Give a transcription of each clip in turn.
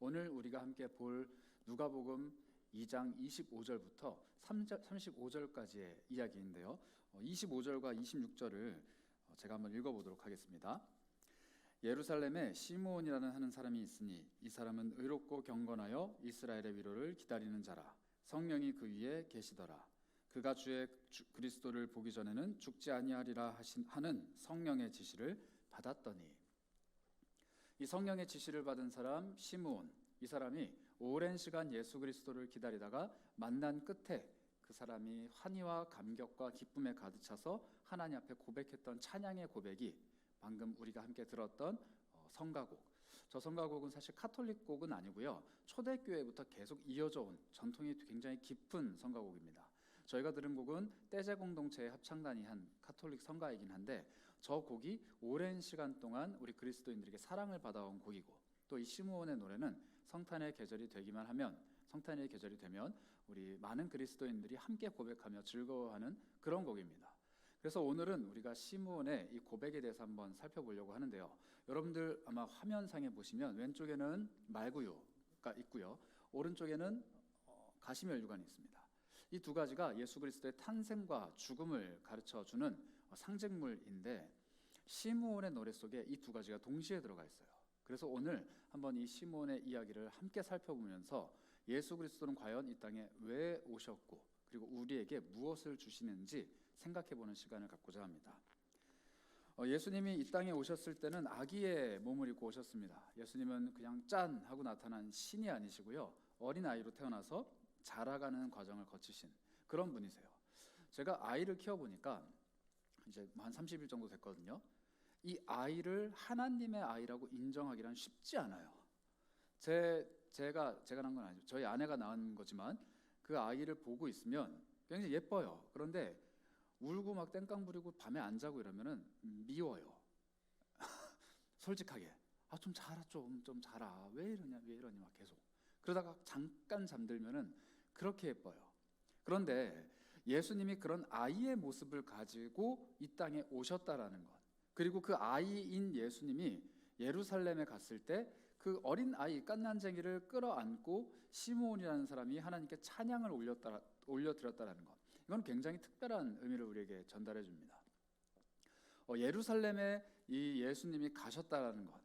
오늘 우리가 함께 볼 누가복음 2장 25절부터 35절까지의 이야기인데요. 25절과 26절을 제가 한번 읽어보도록 하겠습니다. 예루살렘에 시므온이라는 하는 사람이 있으니 이 사람은 의롭고 경건하여 이스라엘의 위로를 기다리는 자라. 성령이 그 위에 계시더라. 그가 주의 그리스도를 보기 전에는 죽지 아니하리라 하는 성령의 지시를 받았더니, 이 성령의 지시를 받은 사람 시므온, 이 사람이 오랜 시간 예수 그리스도를 기다리다가 만난 끝에 그 사람이 환희와 감격과 기쁨에 가득 차서 하나님 앞에 고백했던 찬양의 고백이 방금 우리가 함께 들었던 성가곡. 저 성가곡은 사실 카톨릭 곡은 아니고요, 초대교회부터 계속 이어져 온 전통이 굉장히 깊은 성가곡입니다. 저희가 들은 곡은 떼제 공동체의 합창단이 한 카톨릭 성가이긴 한데, 저 곡이 오랜 시간 동안 우리 그리스도인들에게 사랑을 받아온 곡이고, 또 이 시므온의 노래는 성탄의 계절이 되면 우리 많은 그리스도인들이 함께 고백하며 즐거워하는 그런 곡입니다. 그래서 오늘은 우리가 시므온의 이 고백에 대해서 한번 살펴보려고 하는데요. 여러분들 아마 화면상에 보시면 왼쪽에는 말구유가 있고요, 오른쪽에는 가시면류관이 있습니다. 이 두 가지가 예수 그리스도의 탄생과 죽음을 가르쳐주는 상징물인데, 시므온의 노래 속에 이 두 가지가 동시에 들어가 있어요. 그래서 오늘 한번 이 시므온의 이야기를 함께 살펴보면서 예수 그리스도는 과연 이 땅에 왜 오셨고, 그리고 우리에게 무엇을 주시는지 생각해보는 시간을 갖고자 합니다. 예수님이 이 땅에 오셨을 때는 아기의 몸을 입고 오셨습니다. 예수님은 그냥 짠 하고 나타난 신이 아니시고요, 어린아이로 태어나서 자라가는 과정을 거치신 그런 분이세요. 제가 아이를 키워보니까 이제 한 30일 정도 됐거든요. 이 아이를 하나님의 아이라고 인정하기란 쉽지 않아요. 제가 낳은 건 아니죠. 저희 아내가 낳은 거지만 그 아이를 보고 있으면 굉장히 예뻐요. 그런데 울고 막 땡깡 부리고 밤에 안 자고 이러면은 미워요. 솔직하게. 좀 자라, 좀 자라. 왜 이러니 막 계속. 그러다가 잠깐 잠들면은 그렇게 예뻐요. 그런데 예수님이 그런 아이의 모습을 가지고 이 땅에 오셨다라는 것, 그리고 그 아이인 예수님이 예루살렘에 갔을 때 그 어린 아이 갓난쟁이를 끌어안고 시므온이라는 사람이 하나님께 찬양을 올려드렸다라는 것, 이건 굉장히 특별한 의미를 우리에게 전달해 줍니다. 예루살렘에 이 예수님이 가셨다라는 것,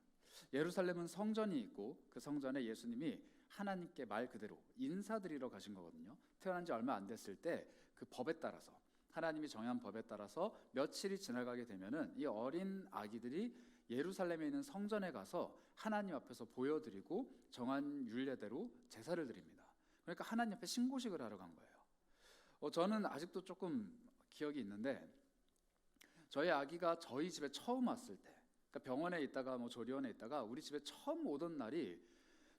예루살렘은 성전이 있고 그 성전에 예수님이 하나님께 말 그대로 인사드리러 가신 거거든요. 태어난 지 얼마 안 됐을 때 그 법에 따라서, 하나님이 정한 법에 따라서 며칠이 지나가게 되면은 이 어린 아기들이 예루살렘에 있는 성전에 가서 하나님 앞에서 보여드리고 정한 율례대로 제사를 드립니다. 그러니까 하나님 앞에 신고식을 하러 간 거예요. 저는 아직도 조금 기억이 있는데, 저희 아기가 저희 집에 처음 왔을 때, 그러니까 병원에 있다가 조리원에 있다가 우리 집에 처음 오던 날이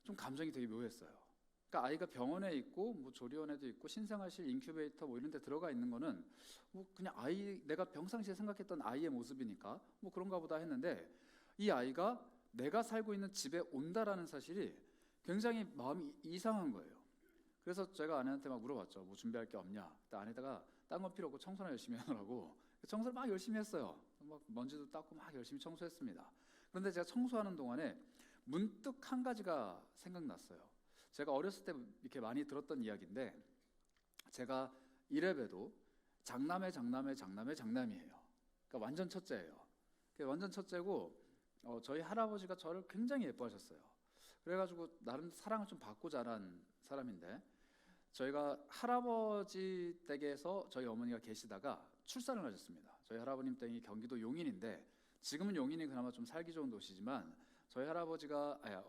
좀 감정이 되게 묘했어요. 그러니까 아이가 병원에 있고 조리원에도 있고 신생아실, 인큐베이터 이런 데 들어가 있는 거는 그냥 내가 평상시에 생각했던 아이의 모습이니까 그런가 보다 했는데, 이 아이가 내가 살고 있는 집에 온다라는 사실이 굉장히 마음이 이상한 거예요. 그래서 제가 아내한테 막 물어봤죠. 준비할 게 없냐. 아내다가 딴 건 필요 없고 청소나 열심히 하느라고 청소를 막 열심히 했어요. 막 먼지도 닦고 막 열심히 청소했습니다. 그런데 제가 청소하는 동안에 문득 한 가지가 생각났어요. 제가 어렸을 때 이렇게 많이 들었던 이야기인데, 제가 이래봬도 장남이에요. 그러니까 완전 첫째예요. 완전 첫째고 저희 할아버지가 저를 굉장히 예뻐하셨어요. 그래가지고 나름 사랑을 좀 받고 자란 사람인데, 저희가 할아버지 댁에서 저희 어머니가 계시다가 출산을 하셨습니다. 저희 할아버님 댁이 경기도 용인인데, 지금은 용인이 그나마 좀 살기 좋은 도시지만 저희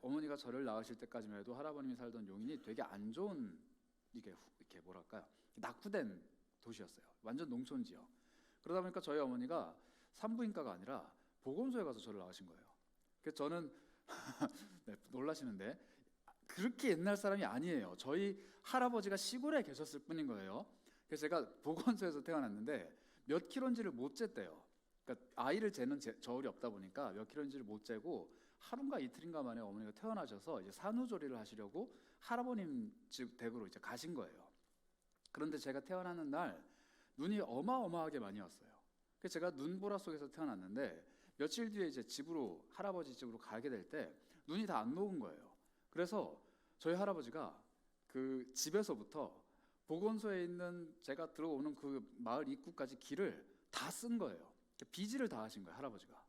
어머니가 저를 낳으실 때까지만 해도 할아버님이 살던 용인이 되게 안 좋은, 이렇게 뭐랄까요, 낙후된 도시였어요. 완전 농촌 지역. 그러다 보니까 저희 어머니가 산부인과가 아니라 보건소에 가서 저를 낳으신 거예요. 그래서 저는 네, 놀라시는데 그렇게 옛날 사람이 아니에요. 저희 할아버지가 시골에 계셨을 뿐인 거예요. 그래서 제가 보건소에서 태어났는데 몇 킬로인지를 못 쟀대요. 그러니까 아이를 재는 저울이 없다 보니까 몇 킬로인지를 못 재고 하루인가 이틀인가 만에 어머니가 태어나셔서 이제 산후조리를 하시려고 할아버님 집 댁으로 이제 가신 거예요. 그런데 제가 태어나는 날 눈이 어마어마하게 많이 왔어요. 그래서 제가 눈보라 속에서 태어났는데 며칠 뒤에 이제 할아버지 집으로 가게 될 때 눈이 다 안 녹은 거예요. 그래서 저희 할아버지가 그 집에서부터 보건소에 있는 제가 들어오는 그 마을 입구까지 길을 다 쓴 거예요. 빗질을 다 하신 거예요, 할아버지가.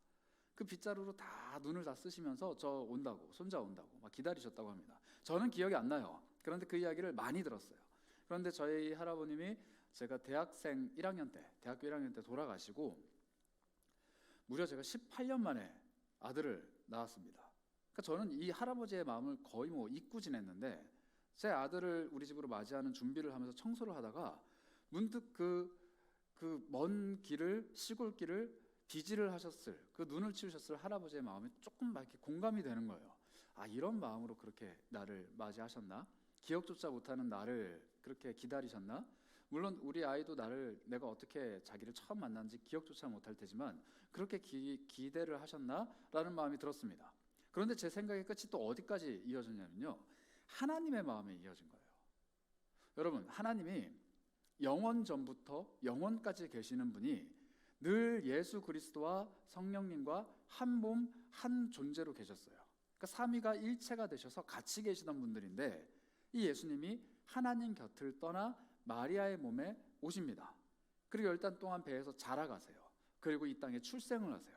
그 빗자루로 다 눈을 다 쓰시면서 저 온다고, 손자 온다고 막 기다리셨다고 합니다. 저는 기억이 안 나요. 그런데 그 이야기를 많이 들었어요. 그런데 저희 할아버님이 제가 대학생 1학년 때, 대학교 1학년 때 돌아가시고 무려 제가 18년 만에 아들을 낳았습니다. 그러니까 저는 이 할아버지의 마음을 거의 뭐 잊고 지냈는데 제 아들을 우리 집으로 맞이하는 준비를 하면서 청소를 하다가 문득 그 먼 길을, 시골길을 비지를 하셨을, 그 눈을 치우셨을 할아버지의 마음이 조금 막 이렇게 공감이 되는 거예요. 아, 이런 마음으로 그렇게 나를 맞이하셨나? 기억조차 못하는 나를 그렇게 기다리셨나? 물론 우리 아이도 나를, 내가 어떻게 자기를 처음 만난지 기억조차 못할 테지만 그렇게 기대를 하셨나? 라는 마음이 들었습니다. 그런데 제 생각의 끝이 또 어디까지 이어졌냐면요, 하나님의 마음에 이어진 거예요. 여러분, 하나님이 영원 전부터 영원까지 계시는 분이 늘 예수 그리스도와 성령님과 한 몸, 한 존재로 계셨어요. 그러니까 삼위가 일체가 되셔서 같이 계시던 분들인데 이 예수님이 하나님 곁을 떠나 마리아의 몸에 오십니다. 그리고 10달 동안 배에서 자라가세요. 그리고 이 땅에 출생을 하세요.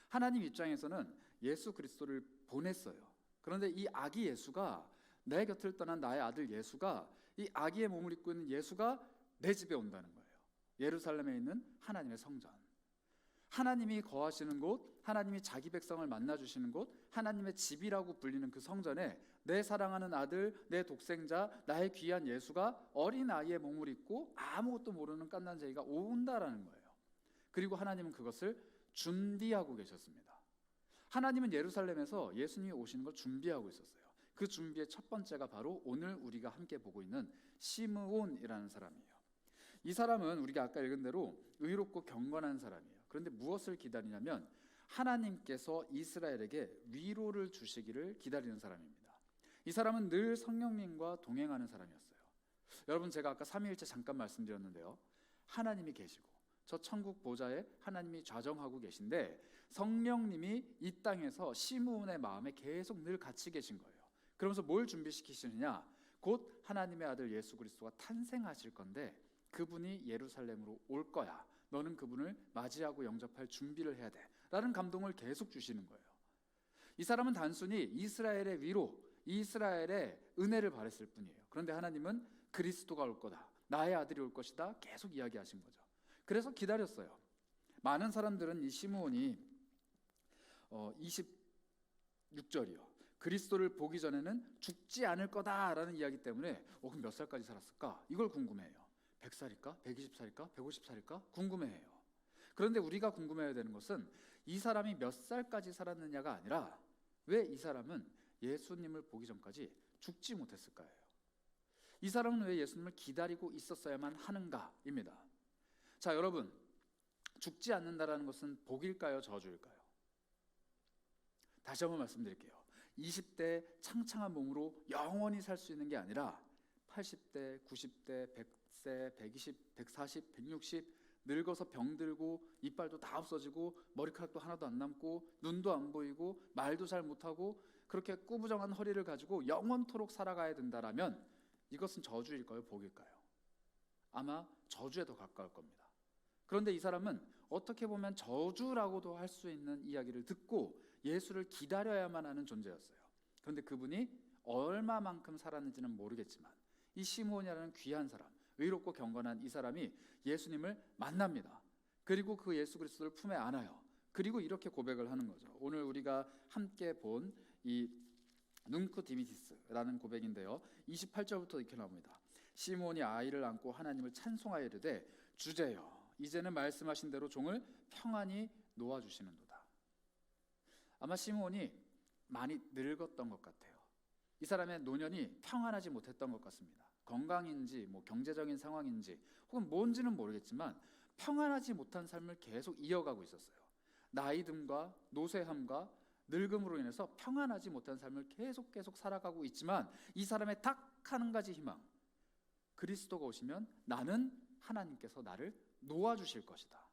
하나님 입장에서는 예수 그리스도를 보냈어요. 그런데 이 아기 예수가, 내 곁을 떠난 나의 아들 예수가, 이 아기의 몸을 입고 있는 예수가 내 집에 온다는 거예요. 예루살렘에 있는 하나님의 성전, 하나님이 거하시는 곳, 하나님이 자기 백성을 만나주시는 곳, 하나님의 집이라고 불리는 그 성전에 내 사랑하는 아들, 내 독생자, 나의 귀한 예수가 어린아이의 몸을 입고 아무것도 모르는 갓난쟁이가 온다라는 거예요. 그리고 하나님은 그것을 준비하고 계셨습니다. 하나님은 예루살렘에서 예수님이 오시는 걸 준비하고 있었어요. 그 준비의 첫 번째가 바로 오늘 우리가 함께 보고 있는 시므온이라는 사람이에요. 이 사람은 우리가 아까 읽은 대로 의롭고 경건한 사람이에요. 그런데 무엇을 기다리냐면 하나님께서 이스라엘에게 위로를 주시기를 기다리는 사람입니다. 이 사람은 늘 성령님과 동행하는 사람이었어요. 여러분, 제가 아까 삼위일체 잠깐 말씀드렸는데요, 하나님이 계시고 저 천국 보좌에 하나님이 좌정하고 계신데 성령님이 이 땅에서 시므온의 마음에 계속 늘 같이 계신 거예요. 그러면서 뭘 준비시키시느냐, 곧 하나님의 아들 예수 그리스도가 탄생하실 건데 그분이 예루살렘으로 올 거야, 너는 그분을 맞이하고 영접할 준비를 해야 돼 라는 감동을 계속 주시는 거예요. 이 사람은 단순히 이스라엘의 위로, 이스라엘의 은혜를 바랬을 뿐이에요. 그런데 하나님은 그리스도가 올 거다, 나의 아들이 올 것이다 계속 이야기하신 거죠. 그래서 기다렸어요. 많은 사람들은 이 시므온이 26절이요, 그리스도를 보기 전에는 죽지 않을 거다라는 이야기 때문에 그럼 몇 살까지 살았을까? 이걸 궁금해해요. 100살일까? 120살일까? 150살일까? 궁금해해요. 그런데 우리가 궁금해야 되는 것은 이 사람이 몇 살까지 살았느냐가 아니라 왜 이 사람은 예수님을 보기 전까지 죽지 못했을까요? 이 사람은 왜 예수님을 기다리고 있었어야만 하는가입니다. 자, 여러분, 죽지 않는다라는 것은 복일까요? 저주일까요? 다시 한번 말씀드릴게요. 20대 창창한 몸으로 영원히 살 수 있는 게 아니라 80대, 90대, 100세, 120, 140, 160 늙어서 병들고 이빨도 다 없어지고 머리카락도 하나도 안 남고 눈도 안 보이고 말도 잘 못하고 그렇게 꾸부정한 허리를 가지고 영원토록 살아가야 된다라면 이것은 저주일까요? 복일까요? 아마 저주에 더 가까울 겁니다. 그런데 이 사람은 어떻게 보면 저주라고도 할 수 있는 이야기를 듣고 예수를 기다려야만 하는 존재였어요. 그런데 그분이 얼마만큼 살았는지는 모르겠지만 이 시므온이라는 귀한 사람, 의롭고 경건한 이 사람이 예수님을 만납니다. 그리고 그 예수 그리스도를 품에 안아요. 그리고 이렇게 고백을 하는 거죠. 오늘 우리가 함께 본 이 눅쿠 디미티스라는 고백인데요, 28절부터 이렇게 나옵니다. 시므온이 아이를 안고 하나님을 찬송하여 이르되 주제여, 이제는 말씀하신 대로 종을 평안히 놓아주시는도다. 아마 시므온이 많이 늙었던 것 같아요. 이 사람의 노년이 평안하지 못했던 것 같습니다. 건강인지 뭐 경제적인 상황인지 혹은 뭔지는 모르겠지만 평안하지 못한 삶을 계속 이어가고 있었어요. 나이 듦과 노쇠함과 늙음으로 인해서 평안하지 못한 삶을 계속 살아가고 있지만 이 사람의 딱 한 가지 희망, 그리스도가 오시면 나는 하나님께서 나를 놓아주실 것이다.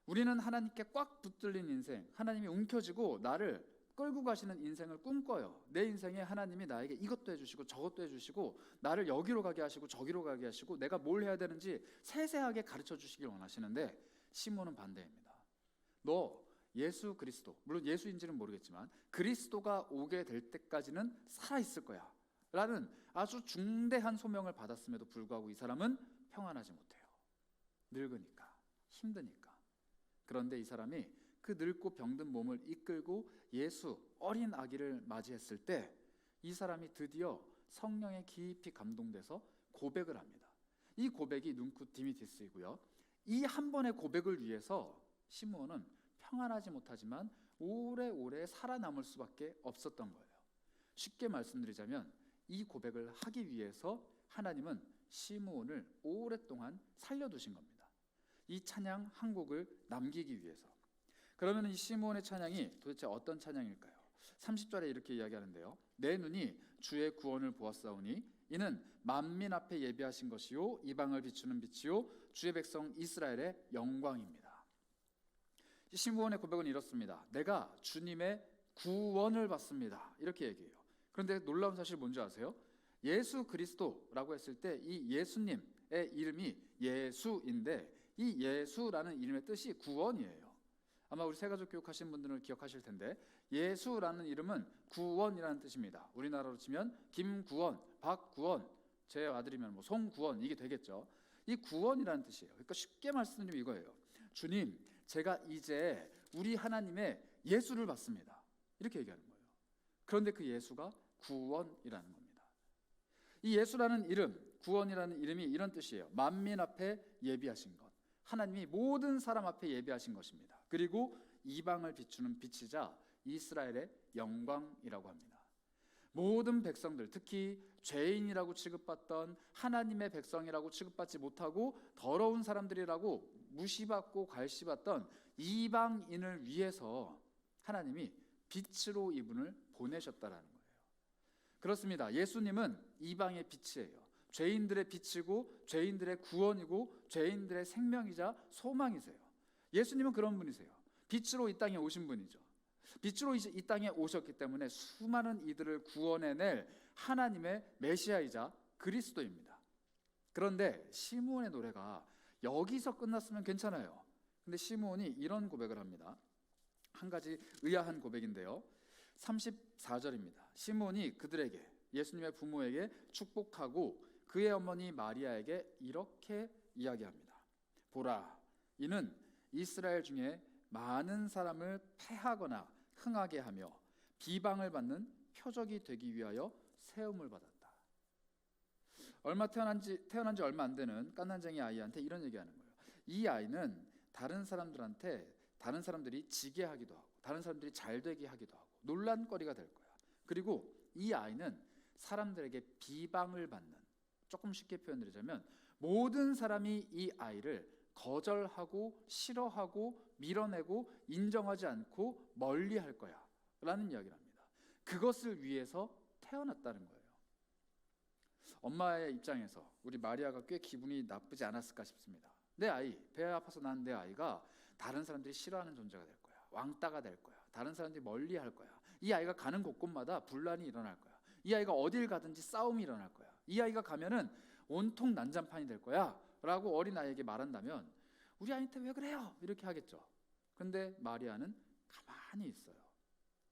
우리는 하나님께 꽉 붙들린 인생, 하나님이 움켜쥐고 나를 끌고 가시는 인생을 꿈꿔요. 내 인생에 하나님이 나에게 이것도 해주시고 저것도 해주시고 나를 여기로 가게 하시고 저기로 가게 하시고 내가 뭘 해야 되는지 세세하게 가르쳐 주시길 원하시는데 시몬은 반대입니다. 너 예수 그리스도, 물론 예수인지는 모르겠지만 그리스도가 오게 될 때까지는 살아있을 거야 라는 아주 중대한 소명을 받았음에도 불구하고 이 사람은 평안하지 못해요. 늙으니까, 힘드니까. 그런데 이 사람이 그 늙고 병든 몸을 이끌고 예수 어린 아기를 맞이했을 때 이 사람이 드디어 성령에 깊이 감동돼서 고백을 합니다. 이 고백이 눈코 디미티스이고요. 이 한 번의 고백을 위해서 시므온은 평안하지 못하지만 오래오래 살아남을 수밖에 없었던 거예요. 쉽게 말씀드리자면 이 고백을 하기 위해서 하나님은 시므온을 오랫동안 살려두신 겁니다. 이 찬양 한 곡을 남기기 위해서. 그러면 이 시므온의 찬양이 도대체 어떤 찬양일까요? 30절에 이렇게 이야기하는데요. 내 눈이 주의 구원을 보았사오니 이는 만민 앞에 예비하신 것이요 이방을 비추는 빛이요 주의 백성 이스라엘의 영광입니다. 시므온의 고백은 이렇습니다. 내가 주님의 구원을 받습니다. 이렇게 얘기해요. 그런데 놀라운 사실 뭔지 아세요? 예수 그리스도라고 했을 때 이 예수님의 이름이 예수인데 이 예수라는 이름의 뜻이 구원이에요. 아마 우리 새가족 교육하신 분들은 기억하실 텐데 예수라는 이름은 구원이라는 뜻입니다. 우리나라로 치면 김구원, 박구원, 제 아들이면 뭐 송구원 이게 되겠죠. 이 구원이라는 뜻이에요. 그러니까 쉽게 말씀드리면 이거예요. 주님, 제가 이제 우리 하나님의 예수를 받습니다. 이렇게 얘기하는 거예요. 그런데 그 예수가 구원이라는 겁니다. 이 예수라는 이름, 구원이라는 이름이 이런 뜻이에요. 만민 앞에 예비하신 것. 하나님이 모든 사람 앞에 예비하신 것입니다. 그리고 이방을 비추는 빛이자 이스라엘의 영광이라고 합니다. 모든 백성들, 특히 죄인이라고 취급받던 하나님의 백성이라고 취급받지 못하고 더러운 사람들이라고 무시받고 갈시받던 이방인을 위해서 하나님이 빛으로 이분을 보내셨다라는 거예요. 그렇습니다. 예수님은 이방의 빛이에요. 죄인들의 빛이고 죄인들의 구원이고 죄인들의 생명이자 소망이세요. 예수님은 그런 분이세요. 빛으로 이 땅에 오신 분이죠. 빛으로 이 땅에 오셨기 때문에 수많은 이들을 구원해낼 하나님의 메시아이자 그리스도입니다. 그런데 시므온의 노래가 여기서 끝났으면 괜찮아요. 근데 시므온이 이런 고백을 합니다. 한 가지 의아한 고백인데요. 34절입니다. 시므온이 그들에게, 예수님의 부모에게 축복하고 그의 어머니 마리아에게 이렇게 이야기합니다. 보라, 이는 이스라엘 중에 많은 사람을 패하거나 흥하게 하며 비방을 받는 표적이 되기 위하여 세움을 받았다. 태어난 지 얼마 안 되는 깐난쟁이 아이한테 이런 얘기하는 거예요. 이 아이는 다른 사람들이 지게 하기도 하고 다른 사람들이 잘 되게 하기도 하고 논란거리가 될 거야. 그리고 이 아이는 사람들에게 비방을 받는, 조금 쉽게 표현드리자면 모든 사람이 이 아이를 거절하고 싫어하고 밀어내고 인정하지 않고 멀리할 거야 라는 이야기를 합니다. 그것을 위해서 태어났다는 거예요. 엄마의 입장에서 우리 마리아가 꽤 기분이 나쁘지 않았을까 싶습니다. 내 아이, 배 아파서 난 내 아이가 다른 사람들이 싫어하는 존재가 될 거야. 왕따가 될 거야. 다른 사람들이 멀리할 거야. 이 아이가 가는 곳곳마다 분란이 일어날 거야. 이 아이가 어딜 가든지 싸움이 일어날 거야. 이 아이가 가면은 온통 난장판이 될 거야 라고 어린아이에게 말한다면 우리 아이한테 왜 그래요? 이렇게 하겠죠. 그런데 마리아는 가만히 있어요.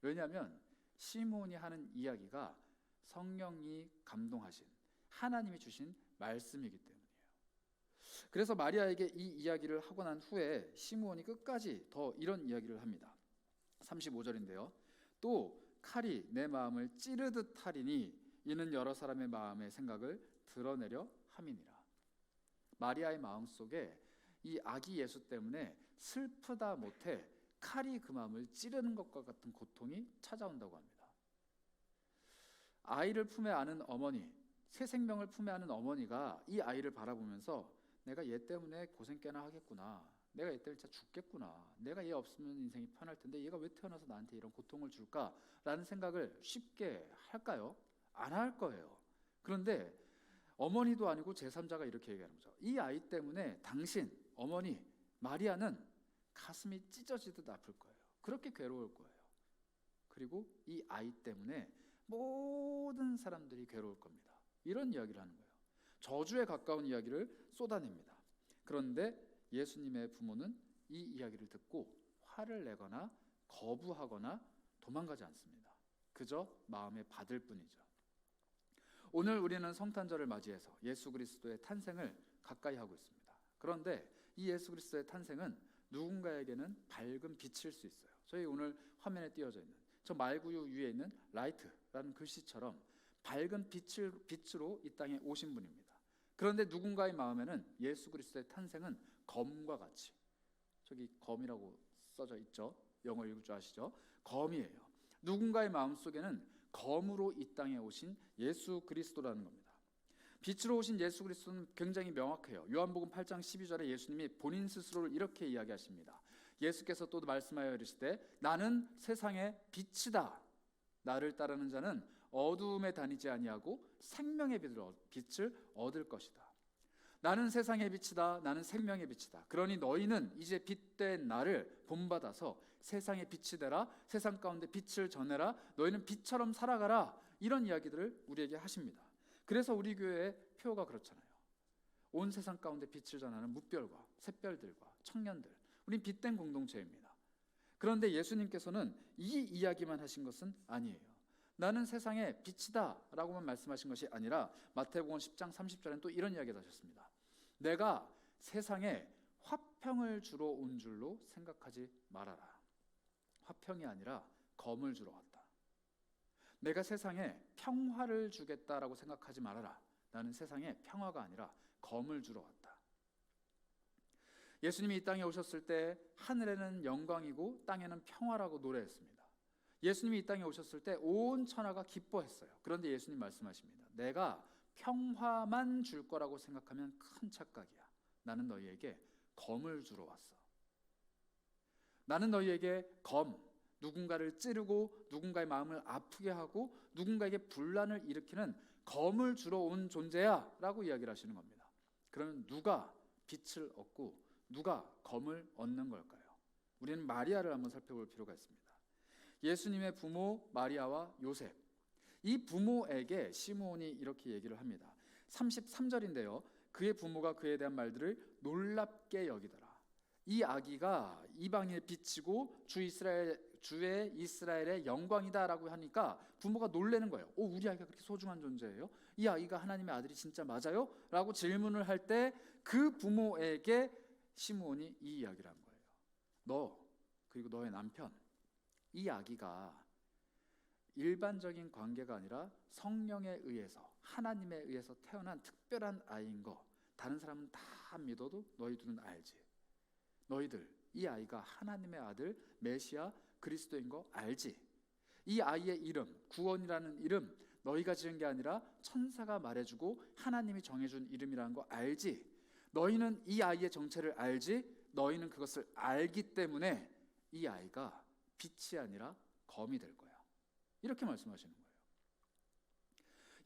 왜냐하면 시므온이 하는 이야기가 성령이 감동하신 하나님이 주신 말씀이기 때문이에요. 그래서 마리아에게 이 이야기를 하고 난 후에 시므온이 끝까지 더 이런 이야기를 합니다. 35절인데요. 또 칼이 내 마음을 찌르듯 하리니 이는 여러 사람의 마음의 생각을 드러내려 함이니라. 마리아의 마음속에 이 아기 예수 때문에 슬프다 못해 칼이 그 마음을 찌르는 것과 같은 고통이 찾아온다고 합니다. 아이를 품에 안은 어머니, 새 생명을 품에 안은 어머니가 이 아이를 바라보면서 내가 얘 때문에 고생 꽤나 하겠구나, 내가 얘 때문에 진짜 죽겠구나, 내가 얘 없으면 인생이 편할 텐데 얘가 왜 태어나서 나한테 이런 고통을 줄까라는 생각을 쉽게 할까요? 안 할 거예요. 그런데 어머니도 아니고 제3자가 이렇게 얘기하는 거죠. 이 아이 때문에 당신, 어머니, 마리아는 가슴이 찢어지듯 아플 거예요. 그렇게 괴로울 거예요. 그리고 이 아이 때문에 모든 사람들이 괴로울 겁니다. 이런 이야기를 하는 거예요. 저주에 가까운 이야기를 쏟아냅니다. 그런데 예수님의 부모는 이 이야기를 듣고 화를 내거나 거부하거나 도망가지 않습니다. 그저 마음에 받을 뿐이죠. 오늘 우리는 성탄절을 맞이해서 예수 그리스도의 탄생을 가까이 하고 있습니다. 그런데 이 예수 그리스도의 탄생은 누군가에게는 밝은 빛일 수 있어요. 저희 오늘 화면에 띄어져 있는 저 말구유 위에 있는 라이트라는 글씨처럼 밝은 빛으로 이 땅에 오신 분입니다. 그런데 누군가의 마음에는 예수 그리스도의 탄생은 검과 같이, 저기 검이라고 써져 있죠. 영어 읽을 줄 아시죠? 검이에요. 누군가의 마음속에는 검으로 이 땅에 오신 예수 그리스도라는 겁니다. 빛으로 오신 예수 그리스도는 굉장히 명확해요. 요한복음 8장 12절에 예수님이 본인 스스로를 이렇게 이야기하십니다. 예수께서 또 말씀하여 이르시되 나는 세상의 빛이다. 나를 따르는 자는 어두움에 다니지 아니하고 생명의 빛을 얻을 것이다. 나는 세상의 빛이다. 나는 생명의 빛이다. 그러니 너희는 이제 빛된 나를 본받아서 세상의 빛이 되라. 세상 가운데 빛을 전해라. 너희는 빛처럼 살아가라. 이런 이야기들을 우리에게 하십니다. 그래서 우리 교회의 표어가 그렇잖아요. 온 세상 가운데 빛을 전하는 무별과 샛별들과 청년들, 우린 빛된 공동체입니다. 그런데 예수님께서는 이 이야기만 하신 것은 아니에요. 나는 세상의 빛이다 라고만 말씀하신 것이 아니라 마태복음 10장 30절에는 또 이런 이야기를 하셨습니다. 내가 세상에 화평을 주러 온 줄로 생각하지 말아라. 화평이 아니라 검을 주러 왔다. 내가 세상에 평화를 주겠다라고 생각하지 말아라. 나는 세상에 평화가 아니라 검을 주러 왔다. 예수님이 이 땅에 오셨을 때 하늘에는 영광이고 땅에는 평화라고 노래했습니다. 예수님이 이 땅에 오셨을 때 온 천하가 기뻐했어요. 그런데 예수님 말씀하십니다. 내가 평화만 줄 거라고 생각하면 큰 착각이야. 나는 너희에게 검을 주러 왔어. 나는 너희에게 검, 누군가를 찌르고 누군가의 마음을 아프게 하고 누군가에게 분란을 일으키는 검을 주러 온 존재야 라고 이야기를 하시는 겁니다. 그러면 누가 빛을 얻고 누가 검을 얻는 걸까요? 우리는 마리아를 한번 살펴볼 필요가 있습니다. 예수님의 부모 마리아와 요셉, 이 부모에게 시므온이 이렇게 얘기를 합니다. 33절인데요. 그의 부모가 그에 대한 말들을 놀랍게 여기더라. 이 아기가 이방의 빛이고 주의 이스라엘의 영광이다라고 하니까 부모가 놀라는 거예요. 우리 아이가 그렇게 소중한 존재예요? 이 아이가 하나님의 아들이 진짜 맞아요? 라고 질문을 할 때 그 부모에게 시므온이 이 이야기를 한 거예요. 너 그리고 너의 남편, 이 아기가 일반적인 관계가 아니라 성령에 의해서 하나님에 의해서 태어난 특별한 아이인 거 다른 사람은 다 믿어도 너희들은 알지. 너희들 이 아이가 하나님의 아들 메시아 그리스도인 거 알지. 이 아이의 이름 구원이라는 이름 너희가 지은 게 아니라 천사가 말해주고 하나님이 정해준 이름이라는 거 알지. 너희는 이 아이의 정체를 알지. 너희는 그것을 알기 때문에 이 아이가 빛이 아니라 검이 될 거야. 이렇게 말씀하시는 거예요.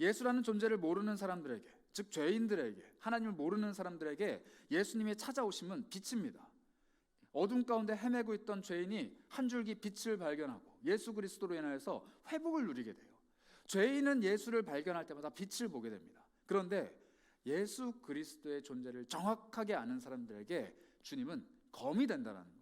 예수라는 존재를 모르는 사람들에게, 즉 죄인들에게, 하나님을 모르는 사람들에게 예수님의 찾아오심은 빛입니다. 어둠 가운데 헤매고 있던 죄인이 한 줄기 빛을 발견하고 예수 그리스도로 인하여서 회복을 누리게 돼요. 죄인은 예수를 발견할 때마다 빛을 보게 됩니다. 그런데 예수 그리스도의 존재를 정확하게 아는 사람들에게 주님은 검이 된다는 거예요.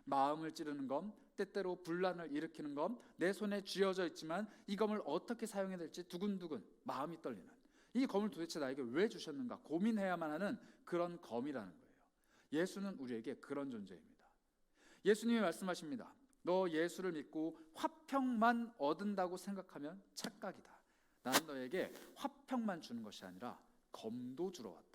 마음을 찌르는 검, 때때로 분란을 일으키는 검, 내 손에 쥐어져 있지만 이 검을 어떻게 사용해야 될지 두근두근 마음이 떨리는, 이 검을 도대체 나에게 왜 주셨는가 고민해야만 하는 그런 검이라는 거예요. 예수는 우리에게 그런 존재입니다. 예수님이 말씀하십니다. 너 예수를 믿고 화평만 얻는다고 생각하면 착각이다. 나는 너에게 화평만 주는 것이 아니라 검도 주러 왔다.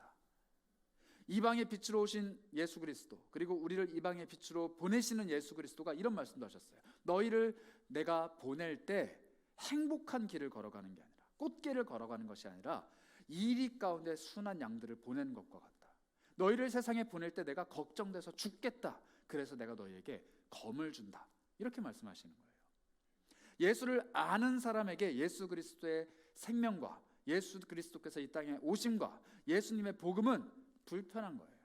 이방의 빛으로 오신 예수 그리스도, 그리고 우리를 이방의 빛으로 보내시는 예수 그리스도가 이런 말씀도 하셨어요. 너희를 내가 보낼 때 행복한 길을 걸어가는 게 아니라, 꽃길을 걸어가는 것이 아니라 이리 가운데 순한 양들을 보내는 것과 같다. 너희를 세상에 보낼 때 내가 걱정돼서 죽겠다. 그래서 내가 너희에게 검을 준다. 이렇게 말씀하시는 거예요. 예수를 아는 사람에게 예수 그리스도의 생명과 예수 그리스도께서 이 땅에 오심과 예수님의 복음은 불편한 거예요.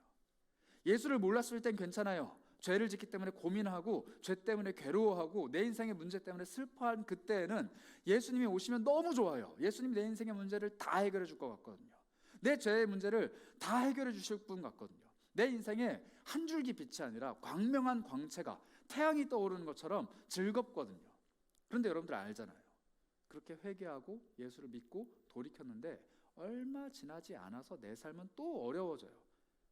예수를 몰랐을 땐 괜찮아요. 죄를 짓기 때문에 고민하고 죄 때문에 괴로워하고 내 인생의 문제 때문에 슬퍼한 그때에는 예수님이 오시면 너무 좋아요. 예수님이 내 인생의 문제를 다 해결해 줄 것 같거든요. 내 죄의 문제를 다 해결해 주실 분 같거든요. 내 인생에 한 줄기 빛이 아니라 광명한 광채가 태양이 떠오르는 것처럼 즐겁거든요. 그런데 여러분들 알잖아요. 그렇게 회개하고 예수를 믿고 돌이켰는데 얼마 지나지 않아서 내 삶은 또 어려워져요.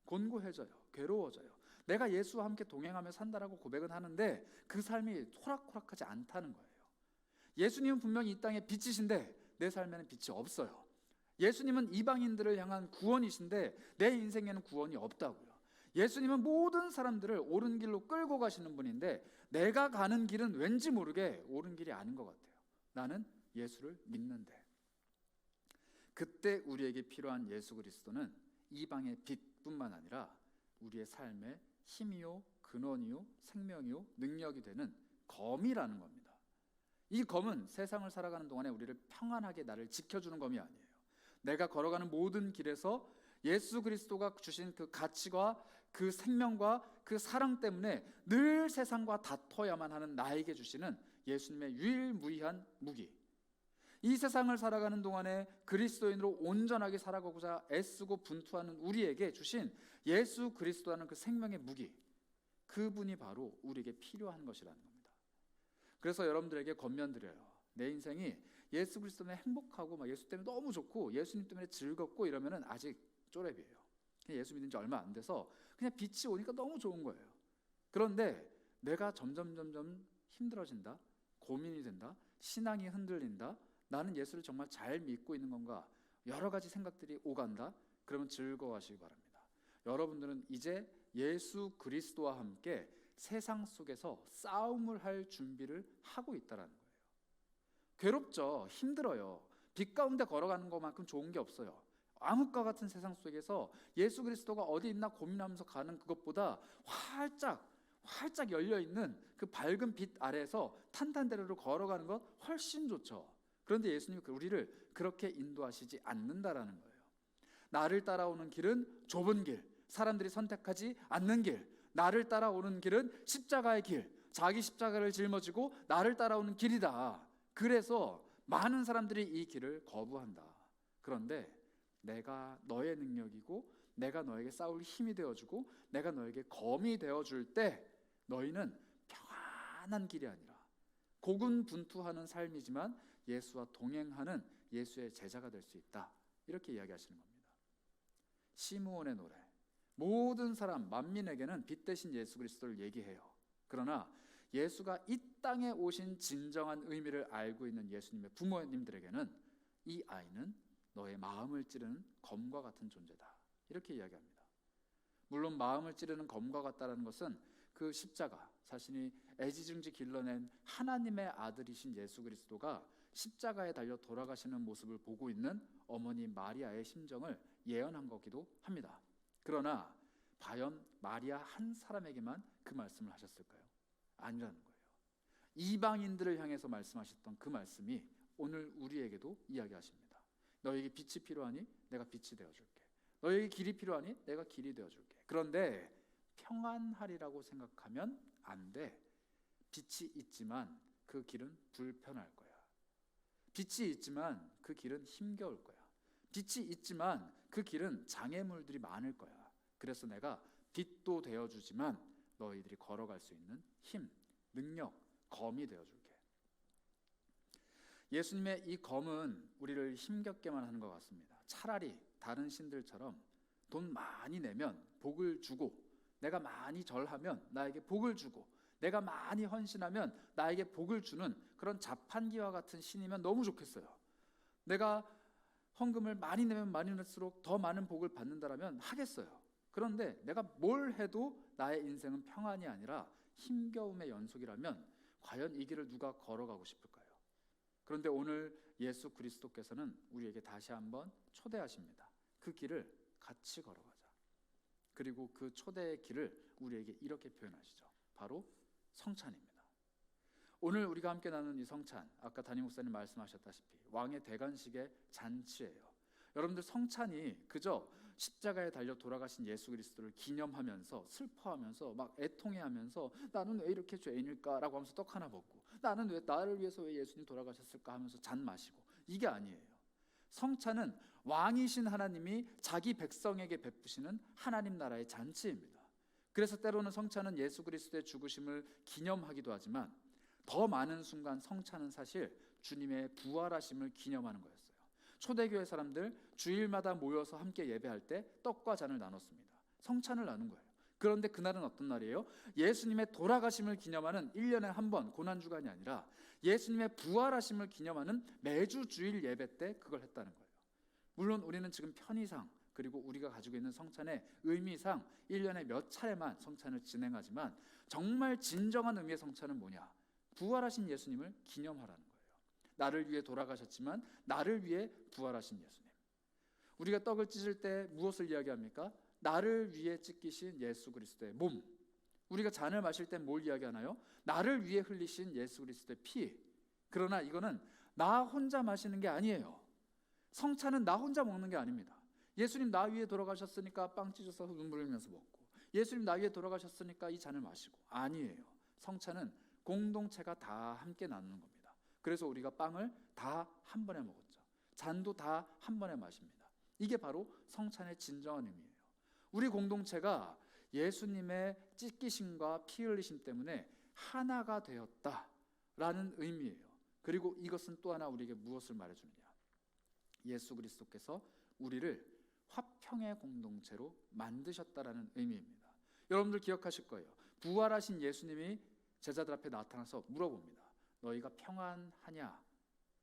곤고해져요. 괴로워져요. 내가 예수와 함께 동행하며 산다라고 고백은 하는데 그 삶이 호락호락하지 않다는 거예요. 예수님은 분명히 이 땅에 빛이신데 내 삶에는 빛이 없어요. 예수님은 이방인들을 향한 구원이신데 내 인생에는 구원이 없다고요. 예수님은 모든 사람들을 옳은 길로 끌고 가시는 분인데 내가 가는 길은 왠지 모르게 옳은 길이 아닌 것 같아요. 나는 예수를 믿는데. 그때 우리에게 필요한 예수 그리스도는 이방의 빛뿐만 아니라 우리의 삶의 힘이요, 근원이요, 생명이요, 능력이 되는 검이라는 겁니다. 이 검은 세상을 살아가는 동안에 우리를 평안하게 나를 지켜주는 검이 아니에요. 내가 걸어가는 모든 길에서 예수 그리스도가 주신 그 가치와 그 생명과 그 사랑 때문에 늘 세상과 다퉈야만 하는 나에게 주시는 예수님의 유일무이한 무기. 이 세상을 살아가는 동안에 그리스도인으로 온전하게 살아가고자 애쓰고 분투하는 우리에게 주신 예수 그리스도라는 그 생명의 무기, 그분이 바로 우리에게 필요한 것이라는 겁니다. 그래서 여러분들에게 권면드려요. 내 인생이 예수 그리스도 때문에 행복하고 막 예수 때문에 너무 좋고 예수님 때문에 즐겁고 이러면은 아직 쪼렙이에요. 예수 믿은 지 얼마 안 돼서 그냥 빛이 오니까 너무 좋은 거예요. 그런데 내가 점점 힘들어진다, 고민이 된다, 신앙이 흔들린다, 나는 예수를 정말 잘 믿고 있는 건가, 여러 가지 생각들이 오간다. 그러면 즐거워하시기 바랍니다. 여러분들은 이제 예수 그리스도와 함께 세상 속에서 싸움을 할 준비를 하고 있다는 거예요. 괴롭죠. 힘들어요. 빛 가운데 걸어가는 것만큼 좋은 게 없어요. 암흑과 같은 세상 속에서 예수 그리스도가 어디 있나 고민하면서 가는 그것보다 활짝 열려있는 그 밝은 빛 아래에서 탄탄대로로 걸어가는 것 훨씬 좋죠. 그런데 예수님이 우리를 그렇게 인도하시지 않는다라는 거예요. 나를 따라오는 길은 좁은 길, 사람들이 선택하지 않는 길, 나를 따라오는 길은 십자가의 길, 자기 십자가를 짊어지고 나를 따라오는 길이다. 그래서 많은 사람들이 이 길을 거부한다. 그런데 내가 너의 능력이고 내가 너에게 싸울 힘이 되어주고 내가 너에게 검이 되어줄 때 너희는 평안한 길이 아니라 고군분투하는 삶이지만 예수와 동행하는 예수의 제자가 될 수 있다. 이렇게 이야기하시는 겁니다. 시므온의 노래, 모든 사람 만민에게는 빛 대신 예수 그리스도를 얘기해요. 그러나 예수가 이 땅에 오신 진정한 의미를 알고 있는 예수님의 부모님들에게는 이 아이는 너의 마음을 찌르는 검과 같은 존재다. 이렇게 이야기합니다. 물론 마음을 찌르는 검과 같다는 것은 그 십자가, 자신이 애지중지 길러낸 하나님의 아들이신 예수 그리스도가 십자가에 달려 돌아가시는 모습을 보고 있는 어머니 마리아의 심정을 예언한 거기도 합니다. 그러나 과연 마리아 한 사람에게만 그 말씀을 하셨을까요? 아니라는 거예요. 이방인들을 향해서 말씀하셨던 그 말씀이 오늘 우리에게도 이야기하십니다. 너에게 빛이 필요하니 내가 빛이 되어줄게. 너에게 길이 필요하니 내가 길이 되어줄게. 그런데 평안하리라고 생각하면 안 돼. 빛이 있지만 그 길은 불편할 거야. 빛이 있지만 그 길은 힘겨울 거야. 빛이 있지만 그 길은 장애물들이 많을 거야. 그래서 내가 빛도 되어주지만 너희들이 걸어갈 수 있는 힘, 능력, 검이 되어줄게. 예수님의 이 검은 우리를 힘겹게만 하는 것 같습니다. 차라리 다른 신들처럼 돈 많이 내면 복을 주고, 내가 많이 절하면 나에게 복을 주고, 내가 많이 헌신하면 나에게 복을 주는 그런 자판기와 같은 신이면 너무 좋겠어요. 내가 헌금을 많이 내면 많이 낼수록 더 많은 복을 받는다라면 하겠어요. 그런데 내가 뭘 해도 나의 인생은 평안이 아니라 힘겨움의 연속이라면 과연 이 길을 누가 걸어가고 싶을까요? 그런데 오늘 예수 그리스도께서는 우리에게 다시 한번 초대하십니다. 그 길을 같이 걸어가자. 그리고 그 초대의 길을 우리에게 이렇게 표현하시죠. 바로 성찬입니다. 오늘 우리가 함께 나눈 이 성찬, 아까 담임 목사님 말씀하셨다시피 왕의 대관식의 잔치예요. 여러분들 성찬이 그저 십자가에 달려 돌아가신 예수 그리스도를 기념하면서 슬퍼하면서 막 애통해하면서 나는 왜 이렇게 죄인일까라고 하면서 떡 하나 먹고 나는 왜 나를 위해서 왜 예수님 돌아가셨을까 하면서 잔 마시고 이게 아니에요. 성찬은 왕이신 하나님이 자기 백성에게 베푸시는 하나님 나라의 잔치입니다. 그래서 때로는 성찬은 예수 그리스도의 죽으심을 기념하기도 하지만 더 많은 순간 성찬은 사실 주님의 부활하심을 기념하는 거였어요. 초대교회 사람들 주일마다 모여서 함께 예배할 때 떡과 잔을 나눴습니다. 성찬을 나눈 거예요. 그런데 그날은 어떤 날이에요? 예수님의 돌아가심을 기념하는 1년에 한 번 고난주간이 아니라 예수님의 부활하심을 기념하는 매주 주일 예배 때 그걸 했다는 거예요. 물론 우리는 지금 편의상 그리고 우리가 가지고 있는 성찬의 의미상 1년에 몇 차례만 성찬을 진행하지만 정말 진정한 의미의 성찬은 뭐냐? 부활하신 예수님을 기념하라는 거예요. 나를 위해 돌아가셨지만 나를 위해 부활하신 예수님. 우리가 떡을 찢을 때 무엇을 이야기합니까? 나를 위해 찢기신 예수 그리스도의 몸. 우리가 잔을 마실 때 뭘 이야기하나요? 나를 위해 흘리신 예수 그리스도의 피. 그러나 이거는 나 혼자 마시는 게 아니에요. 성찬은 나 혼자 먹는 게 아닙니다. 예수님 나 위해 돌아가셨으니까 빵 찢어서 눈물 흘리면서 먹고 예수님 나 위해 돌아가셨으니까 이 잔을 마시고 아니에요. 성찬은 공동체가 다 함께 나누는 겁니다. 그래서 우리가 빵을 다 한 번에 먹었죠. 잔도 다 한 번에 마십니다. 이게 바로 성찬의 진정한 의미예요. 우리 공동체가 예수님의 찢기심과 피 흘리심 때문에 하나가 되었다라는 의미예요. 그리고 이것은 또 하나 우리에게 무엇을 말해주느냐? 예수 그리스도께서 우리를 화평의 공동체로 만드셨다라는 의미입니다. 여러분들 기억하실 거예요. 부활하신 예수님이 제자들 앞에 나타나서 물어봅니다. 너희가 평안하냐?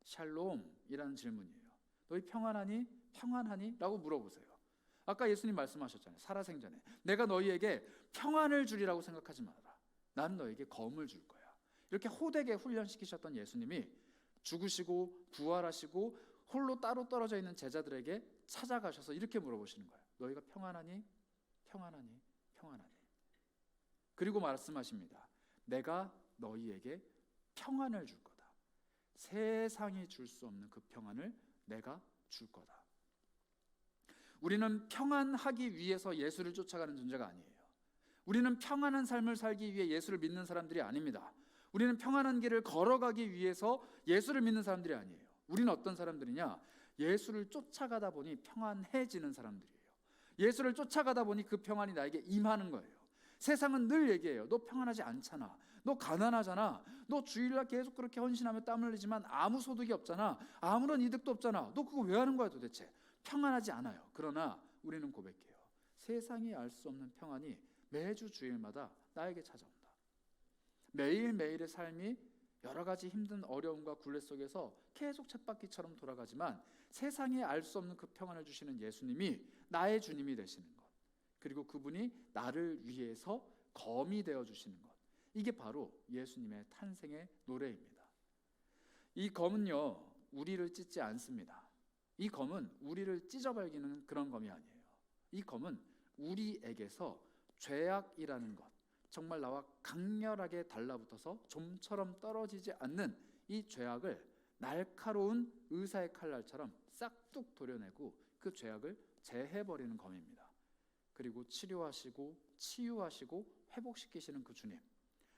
샬롬이라는 질문이에요. 너희 평안하니? 평안하니? 라고 물어보세요. 아까 예수님 말씀하셨잖아요. 살아생전에 내가 너희에게 평안을 주리라고 생각하지 마라. 난 너에게 검을 줄 거야. 이렇게 호되게 훈련시키셨던 예수님이 죽으시고 부활하시고 홀로 따로 떨어져 있는 제자들에게 찾아가셔서 이렇게 물어보시는 거예요. 너희가 평안하니? 평안하니? 평안하니? 그리고 말씀하십니다. 내가 너희에게 평안을 줄 거다. 세상이 줄 수 없는 그 평안을 내가 줄 거다. 우리는 평안하기 위해서 예수를 쫓아가는 존재가 아니에요. 우리는 평안한 삶을 살기 위해 예수를 믿는 사람들이 아닙니다. 우리는 평안한 길을 걸어가기 위해서 예수를 믿는 사람들이 아니에요. 우리는 어떤 사람들이냐? 예수를 쫓아가다 보니 평안해지는 사람들이에요. 예수를 쫓아가다 보니 그 평안이 나에게 임하는 거예요. 세상은 늘 얘기해요. 너 평안하지 않잖아. 너 가난하잖아. 너 주일날 계속 그렇게 헌신하며 땀 흘리지만 아무 소득이 없잖아. 아무런 이득도 없잖아. 너 그거 왜 하는 거야 도대체? 평안하지 않아요. 그러나 우리는 고백해요. 세상이 알 수 없는 평안이 매주 주일마다 나에게 찾아온다. 매일매일의 삶이 여러 가지 힘든 어려움과 굴레 속에서 계속 쳇바퀴처럼 돌아가지만 세상에 알 수 없는 그 평안을 주시는 예수님이 나의 주님이 되시는 것, 그리고 그분이 나를 위해서 검이 되어 주시는 것, 이게 바로 예수님의 탄생의 노래입니다. 이 검은요 우리를 찢지 않습니다. 이 검은 우리를 찢어발기는 그런 검이 아니에요. 이 검은 우리에게서 죄악이라는 것, 정말 나와 강렬하게 달라붙어서 좀처럼 떨어지지 않는 이 죄악을 날카로운 의사의 칼날처럼 싹둑 도려내고 그 죄악을 제해버리는 검입니다. 그리고 치료하시고 치유하시고 회복시키시는 그 주님,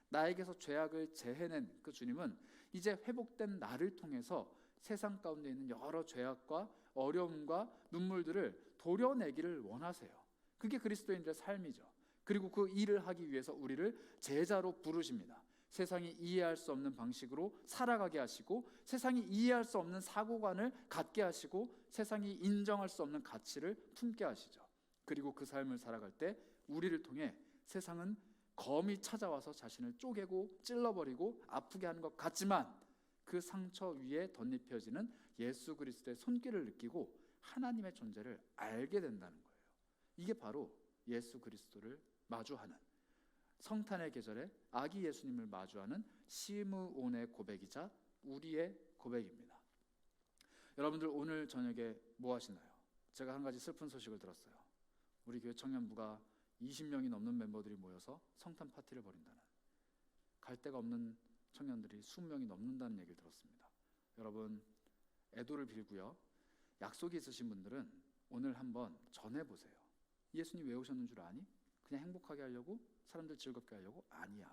나에게서 죄악을 제해낸 그 주님은 이제 회복된 나를 통해서 세상 가운데 있는 여러 죄악과 어려움과 눈물들을 도려내기를 원하세요. 그게 그리스도인들의 삶이죠. 그리고 그 일을 하기 위해서 우리를 제자로 부르십니다. 세상이 이해할 수 없는 방식으로 살아가게 하시고, 세상이 이해할 수 없는 사고관을 갖게 하시고, 세상이 인정할 수 없는 가치를 품게 하시죠. 그리고 그 삶을 살아갈 때 우리를 통해 세상은 검이 찾아와서 자신을 쪼개고 찔러버리고 아프게 하는 것 같지만 그 상처 위에 덧입혀지는 예수 그리스도의 손길을 느끼고 하나님의 존재를 알게 된다는 거예요. 이게 바로 예수 그리스도를 마주하는, 성탄의 계절에 아기 예수님을 마주하는 시므온의 고백이자 우리의 고백입니다. 여러분들 오늘 저녁에 뭐 하시나요? 제가 한 가지 슬픈 소식을 들었어요. 우리 교회 청년부가 20명이 넘는 멤버들이 모여서 성탄 파티를 벌인다는, 갈 데가 없는 청년들이 20명이 넘는다는 얘기를 들었습니다. 여러분 애도를 빌고요. 약속이 있으신 분들은 오늘 한번 전해보세요. 예수님 왜 오셨는 줄 아니? 그냥 행복하게 하려고? 사람들 즐겁게 하려고? 아니야.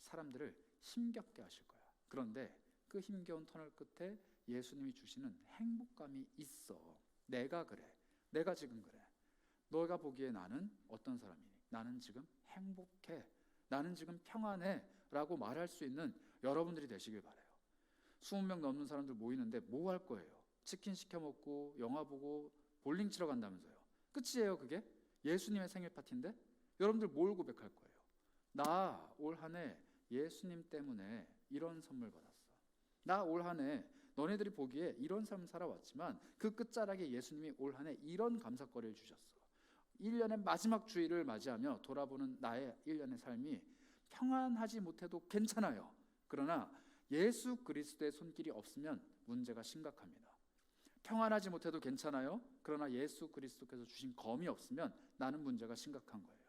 사람들을 힘겹게 하실 거야. 그런데 그 힘겨운 터널 끝에 예수님이 주시는 행복감이 있어. 내가 그래. 내가 지금 그래. 너가 보기에 나는 어떤 사람이니? 나는 지금 행복해. 나는 지금 평안해. 라고 말할 수 있는 여러분들이 되시길 바라요. 20명 넘는 사람들 모이는데 뭐 할 거예요? 치킨 시켜 먹고 영화 보고 볼링 치러 간다면서요. 끝이에요 그게? 예수님의 생일 파티인데? 여러분들 뭘 고백할 거예요? 나 올 한 해 예수님 때문에 이런 선물 받았어. 나 올 한 해 너네들이 보기에 이런 삶 살아왔지만 그 끝자락에 예수님이 올 한 해 이런 감사거리를 주셨어. 1년의 마지막 주일을 맞이하며 돌아보는 나의 1년의 삶이 평안하지 못해도 괜찮아요. 그러나 예수 그리스도의 손길이 없으면 문제가 심각합니다. 평안하지 못해도 괜찮아요. 그러나 예수 그리스도께서 주신 검이 없으면 나는 문제가 심각한 거예요.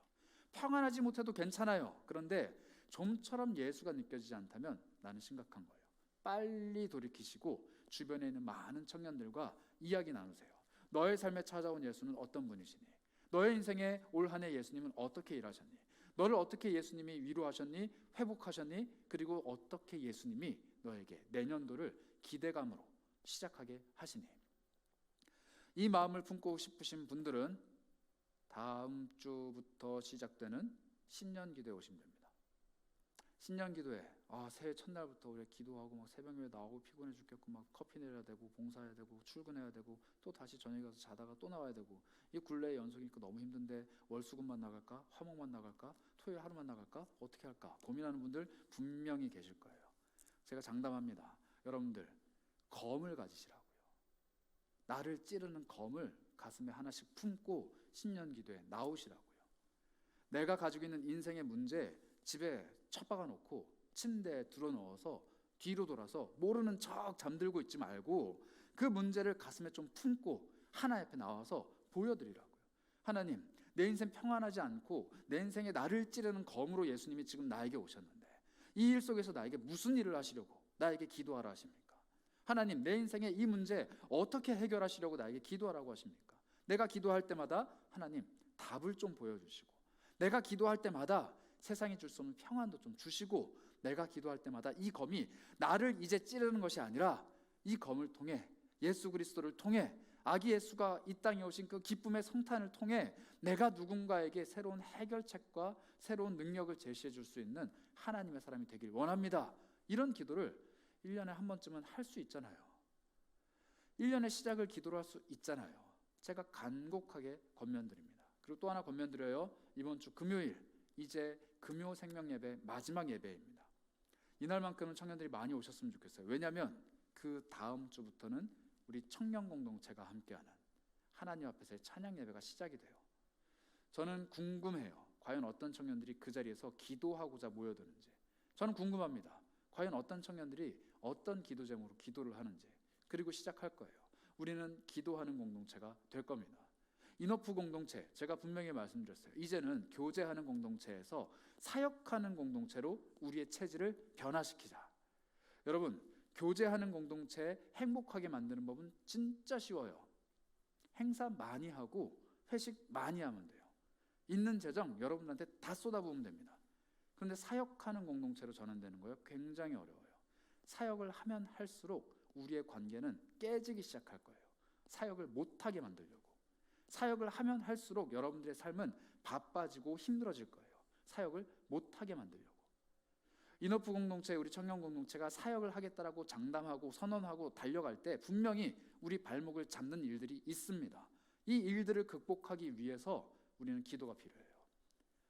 평안하지 못해도 괜찮아요. 그런데 좀처럼 예수가 느껴지지 않다면 나는 심각한 거예요. 빨리 돌이키시고 주변에 있는 많은 청년들과 이야기 나누세요. 너의 삶에 찾아온 예수는 어떤 분이시니? 너의 인생에 올 한 해 예수님은 어떻게 일하셨니? 너를 어떻게 예수님이 위로하셨니? 회복하셨니? 그리고 어떻게 예수님이 너에게 내년도를 기대감으로 시작하게 하시니? 이 마음을 품고 싶으신 분들은 다음 주부터 시작되는 신년 기도에 오시면 됩니다. 신년 기도에 새해 첫날부터 우리 기도하고 막 새벽에 나오고 피곤해 죽겠고 막 커피 내려야 되고 봉사해야 되고 출근해야 되고 또 다시 저녁에 가서 자다가 또 나와야 되고 이 굴레의 연속이니까 너무 힘든데 월수금만 나갈까? 화목만 나갈까? 토요일 하루만 나갈까? 어떻게 할까? 고민하는 분들 분명히 계실 거예요. 제가 장담합니다. 여러분들 검을 가지시라고요. 나를 찌르는 검을 가슴에 하나씩 품고 신년 기도에 나오시라고요. 내가 가지고 있는 인생의 문제 집에 처박아 놓고 침대에 들어넣어서 뒤로 돌아서 모르는 척 잠들고 있지 말고 그 문제를 가슴에 좀 품고 하나님 앞에 나와서 보여드리라고요. 하나님, 내 인생 평안하지 않고 내 인생에 나를 찌르는 검으로 예수님이 지금 나에게 오셨는데 이 일 속에서 나에게 무슨 일을 하시려고 나에게 기도하라 하십니까? 하나님, 내 인생의 이 문제 어떻게 해결하시려고 나에게 기도하라고 하십니까? 내가 기도할 때마다 하나님 답을 좀 보여주시고 내가 기도할 때마다 세상이 줄 수 없는 평안도 좀 주시고 내가 기도할 때마다 이 검이 나를 이제 찌르는 것이 아니라 이 검을 통해 예수 그리스도를 통해 아기 예수가 이 땅에 오신 그 기쁨의 성탄을 통해 내가 누군가에게 새로운 해결책과 새로운 능력을 제시해 줄 수 있는 하나님의 사람이 되길 원합니다. 이런 기도를 1년에 한 번쯤은 할 수 있잖아요. 1년의 시작을 기도로 할 수 있잖아요. 제가 간곡하게 권면드립니다. 그리고 또 하나 권면드려요. 이번 주 금요일 이제 금요 생명 예배 마지막 예배입니다. 이날만큼은 청년들이 많이 오셨으면 좋겠어요. 왜냐하면 그 다음 주부터는 우리 청년 공동체가 함께하는 하나님 앞에서의 찬양 예배가 시작이 돼요. 저는 궁금해요. 과연 어떤 청년들이 그 자리에서 기도하고자 모여드는지. 저는 궁금합니다. 과연 어떤 청년들이 어떤 기도 제목으로 기도를 하는지. 그리고 시작할 거예요. 우리는 기도하는 공동체가 될 겁니다. 인어프 공동체, 제가 분명히 말씀드렸어요. 이제는 교제하는 공동체에서 사역하는 공동체로 우리의 체질을 변화시키자. 여러분, 교제하는 공동체 행복하게 만드는 법은 진짜 쉬워요. 행사 많이 하고 회식 많이 하면 돼요. 있는 재정 여러분한테 다 쏟아부으면 됩니다. 그런데 사역하는 공동체로 전환되는 거예요. 굉장히 어려워요. 사역을 하면 할수록 우리의 관계는 깨지기 시작할 거예요. 사역을 못하게 만들려고. 사역을 하면 할수록 여러분들의 삶은 바빠지고 힘들어질 거예요. 사역을 못하게 만들려고. 인어프 공동체, 우리 청년 공동체가 사역을 하겠다라고 장담하고 선언하고 달려갈 때 분명히 우리 발목을 잡는 일들이 있습니다. 이 일들을 극복하기 위해서 우리는 기도가 필요해요.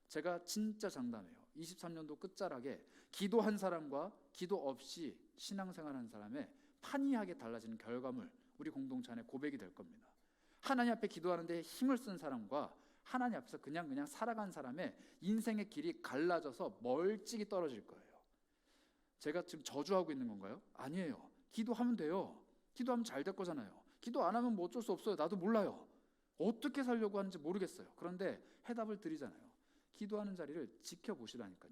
제가 진짜 장담해요. 23년도 끝자락에 기도한 사람과 기도 없이 신앙생활하는 사람의 판이하게 달라지는 결과물, 우리 공동체 안에 고백이 될 겁니다. 하나님 앞에 기도하는데 힘을 쓴 사람과 하나님 앞에서 그냥 살아간 사람의 인생의 길이 갈라져서 멀찍이 떨어질 거예요. 제가 지금 저주하고 있는 건가요? 아니에요. 기도하면 돼요. 기도하면 잘 될 거잖아요. 기도 안 하면 뭐 어쩔 수 없어요. 나도 몰라요. 어떻게 살려고 하는지 모르겠어요. 그런데 해답을 드리잖아요. 기도하는 자리를 지켜보시라니까요.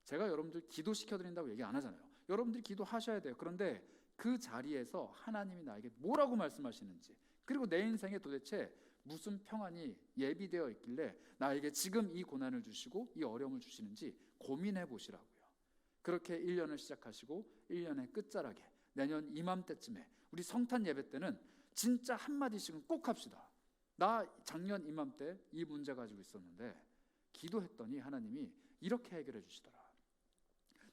제가 여러분들 기도시켜드린다고 얘기 안 하잖아요. 여러분들이 기도하셔야 돼요. 그런데 그 자리에서 하나님이 나에게 뭐라고 말씀하시는지, 그리고 내 인생에 도대체 무슨 평안이 예비되어 있길래 나에게 지금 이 고난을 주시고 이 어려움을 주시는지 고민해 보시라고요. 그렇게 1년을 시작하시고 1년의 끝자락에 내년 이맘때쯤에 우리 성탄 예배 때는 진짜 한마디씩은 꼭 합시다. 나 작년 이맘때 이 문제 가지고 있었는데 기도했더니 하나님이 이렇게 해결해 주시더라.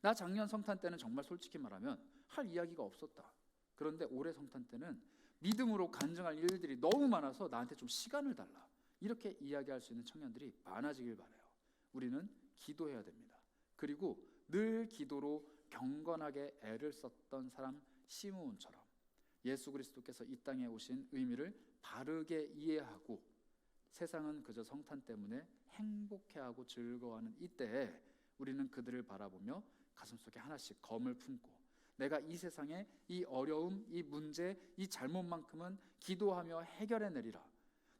나 작년 성탄 때는 정말 솔직히 말하면 할 이야기가 없었다. 그런데 올해 성탄 때는 믿음으로 간증할 일들이 너무 많아서 나한테 좀 시간을 달라. 이렇게 이야기할 수 있는 청년들이 많아지길 바라요. 우리는 기도해야 됩니다. 그리고 늘 기도로 경건하게 애를 썼던 사람 시므온처럼 예수 그리스도께서 이 땅에 오신 의미를 바르게 이해하고 세상은 그저 성탄 때문에 행복해하고 즐거워하는 이때에 우리는 그들을 바라보며 가슴속에 하나씩 검을 품고 내가 이 세상에 이 어려움, 이 문제, 이 잘못만큼은 기도하며 해결해내리라.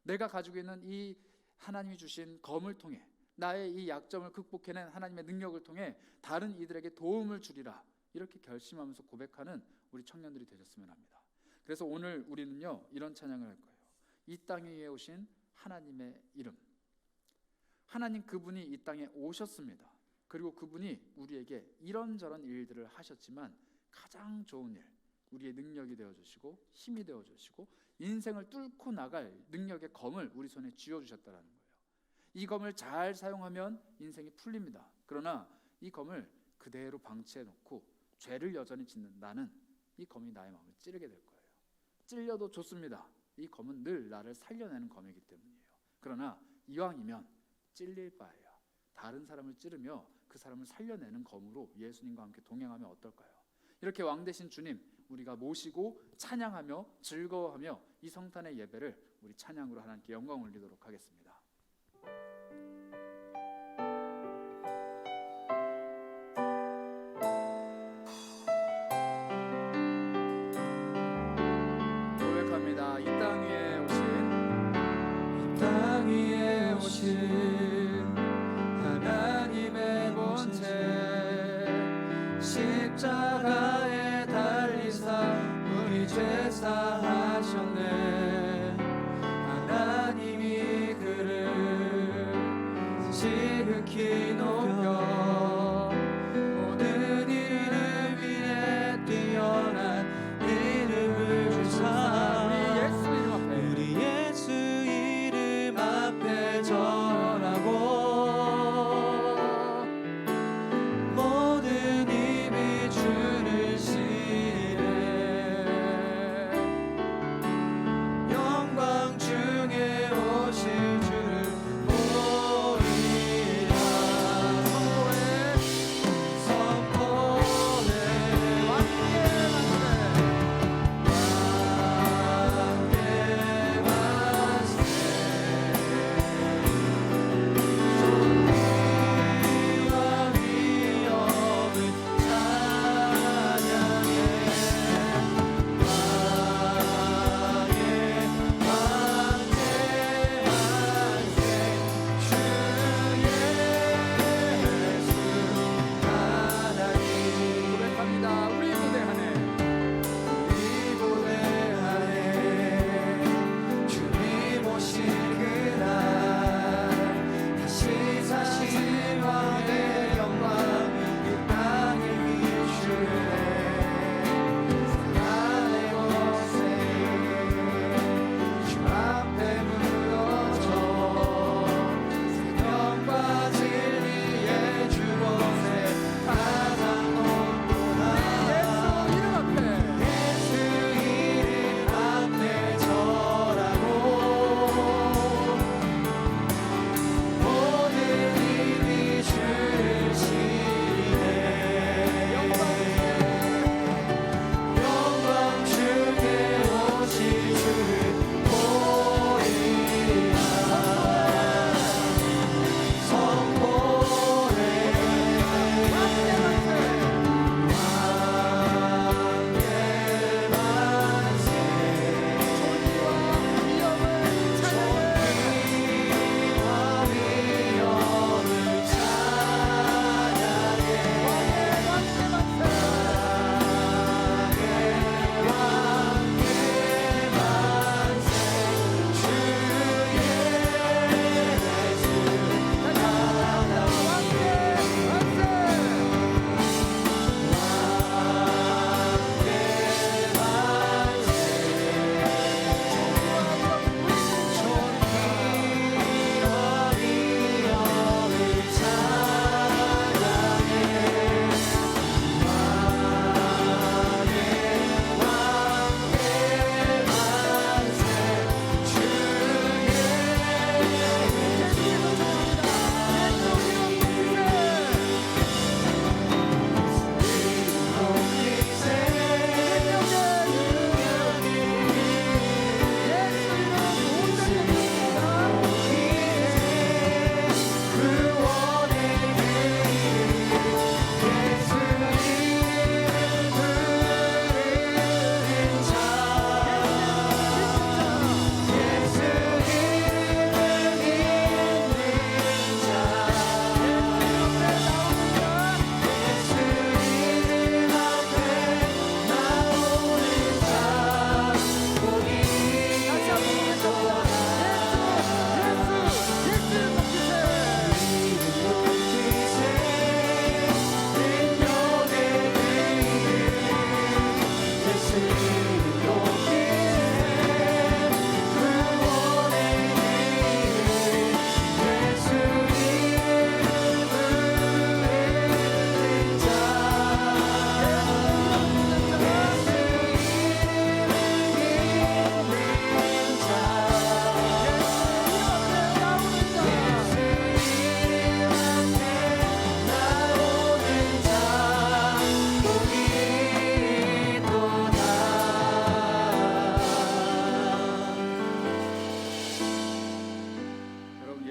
내가 가지고 있는 이 하나님이 주신 검을 통해 나의 이 약점을 극복해낸 하나님의 능력을 통해 다른 이들에게 도움을 주리라. 이렇게 결심하면서 고백하는 우리 청년들이 되셨으면 합니다. 그래서 오늘 우리는요 이런 찬양을 할 거예요. 이 땅 위에 오신 하나님의 이름. 하나님 그분이 이 땅에 오셨습니다. 그리고 그분이 우리에게 이런저런 일들을 하셨지만 가장 좋은 일, 우리의 능력이 되어주시고 힘이 되어주시고 인생을 뚫고 나갈 능력의 검을 우리 손에 쥐어주셨다는 거예요. 이 검을 잘 사용하면 인생이 풀립니다. 그러나 이 검을 그대로 방치해놓고 죄를 여전히 짓는 나는 이 검이 나의 마음을 찌르게 될 거예요. 찔려도 좋습니다. 이 검은 늘 나를 살려내는 검이기 때문이에요. 그러나 이왕이면 찔릴 바에야 다른 사람을 찌르며 그 사람을 살려내는 검으로 예수님과 함께 동행하면 어떨까요? 이렇게 왕 되신 주님 우리가 모시고 찬양하며 즐거워하며 이 성탄의 예배를 우리 찬양으로 하나님께 영광 올리도록 하겠습니다. 고백합니다. 이 땅 위에 오신 하나님의 본체 십자가에 달리사 우리 죄 사하셨네. 하나님이 그를 지극히 높여 모든 이름 위에 뛰어난 이름을 주사 우리 예수 이름 앞에 절하고 모든 입이 주를 시래.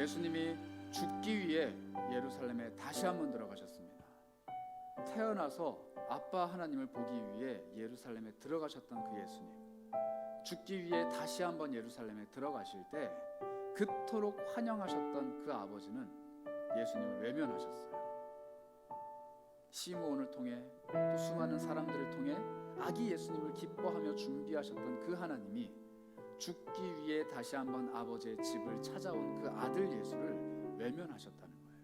예수님이 죽기 위해 예루살렘에 다시 한번 들어가셨습니다. 태어나서 아빠 하나님을 보기 위해 예루살렘에 들어가셨던 그 예수님, 죽기 위해 다시 한번 예루살렘에 들어가실 때 그토록 환영하셨던 그 아버지는 예수님을 외면하셨어요. 시므온을 통해 또 수많은 사람들을 통해 아기 예수님을 기뻐하며 준비하셨던 그 하나님이 죽기 위해 다시 한번 아버지의 집을 찾아온 그 아들 예수를 외면하셨다는 거예요.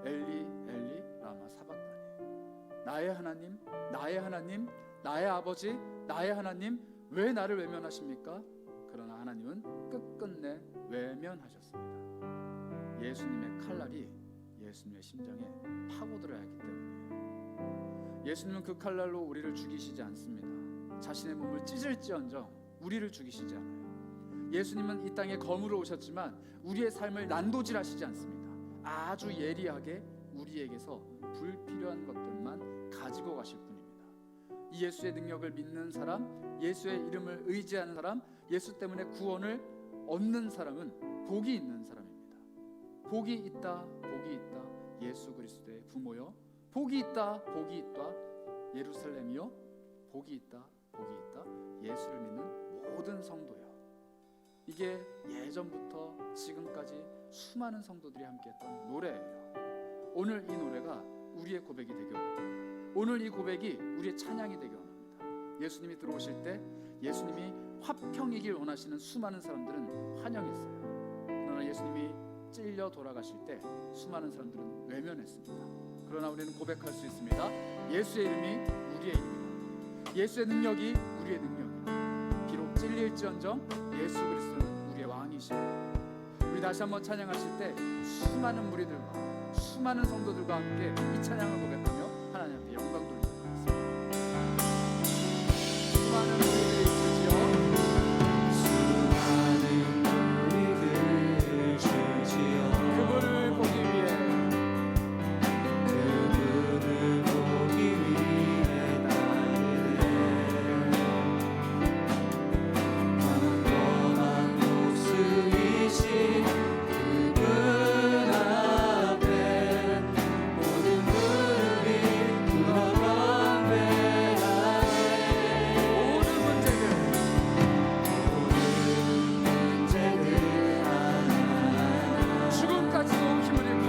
엘리 엘리 라마 사박다니, 나의 하나님, 나의 하나님, 나의 아버지, 나의 하나님, 왜 나를 외면하십니까? 그러나 하나님은 끝끝내 외면하셨습니다. 예수님의 칼날이 예수님의 심장에 파고들어야 하기 때문이에요. 예수님은 그 칼날로 우리를 죽이시지 않습니다. 자신의 몸을 찢을지언정 우리를 죽이시지 않아요. 예수님은 이 땅에 검으로 오셨지만 우리의 삶을 난도질하시지 않습니다. 아주 예리하게 우리에게서 불필요한 것들만 가지고 가실 뿐입니다. 이 예수의 능력을 믿는 사람, 예수의 이름을 의지하는 사람, 예수 때문에 구원을 얻는 사람은 복이 있는 사람입니다. 복이 있다, 복이 있다, 예수 그리스도의 부모여, 복이 있다, 복이 있다, 예루살렘이여, 복이 있다, 복이 있다, 예수를 믿는 모든 성도여. 이게 예전부터 지금까지 수많은 성도들이 함께했던 노래예요. 오늘 이 노래가 우리의 고백이 되기 원합니다. 오늘 이 고백이 우리의 찬양이 되기 원합니다. 예수님이 들어오실 때 예수님이 화평이길 원하시는 수많은 사람들은 환영했어요. 그러나 예수님이 찔려 돌아가실 때 수많은 사람들은 외면했습니다. 그러나 우리는 고백할 수 있습니다. 예수의 이름이 우리의 이름이다. 예수의 능력이 우리의 능력이다. 비록 찔릴지언정 예수 그리스도는 우리의 왕이십니다. 우리 다시 한번 찬양하실 때 수많은 무리들과 수많은 성도들과 함께 이 찬양을 고백하며 하나님께 영광 돌리도록 하겠습니다. 수많은 무리들이 있으시오, 수많은 무리들 주시오, 그분을 보기 위해, 그분을 보기 위해 평범한 목수이신 그분 앞에 모든 무릎이 꿇어 경배하네. 모든 문제들 하나하나 죽음까지도 힘을 잃고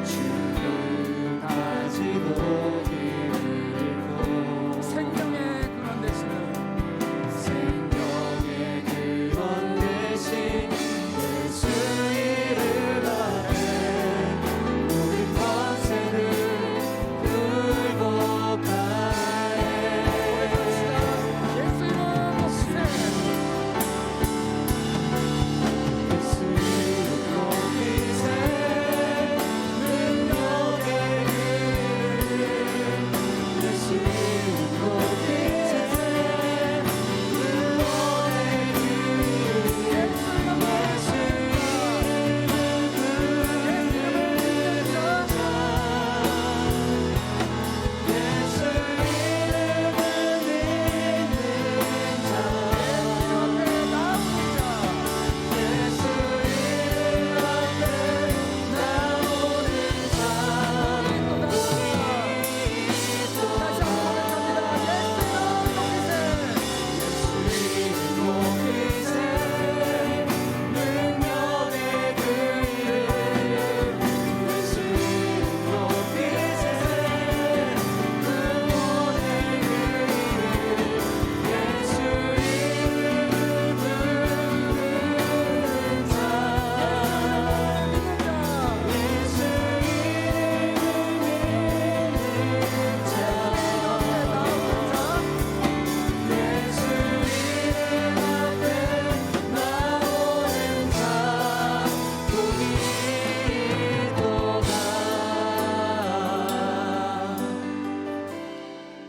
죽음까지도 힘을 잃고 생명의 근원 되시는 생명의 근원 되신 예수 이름 앞에 모든 권세를 굴복하네. 예수 이름 높이세. 예수 이름 높이세. 능력의 이름 예수 이름 높이세. 구원의 이름 예수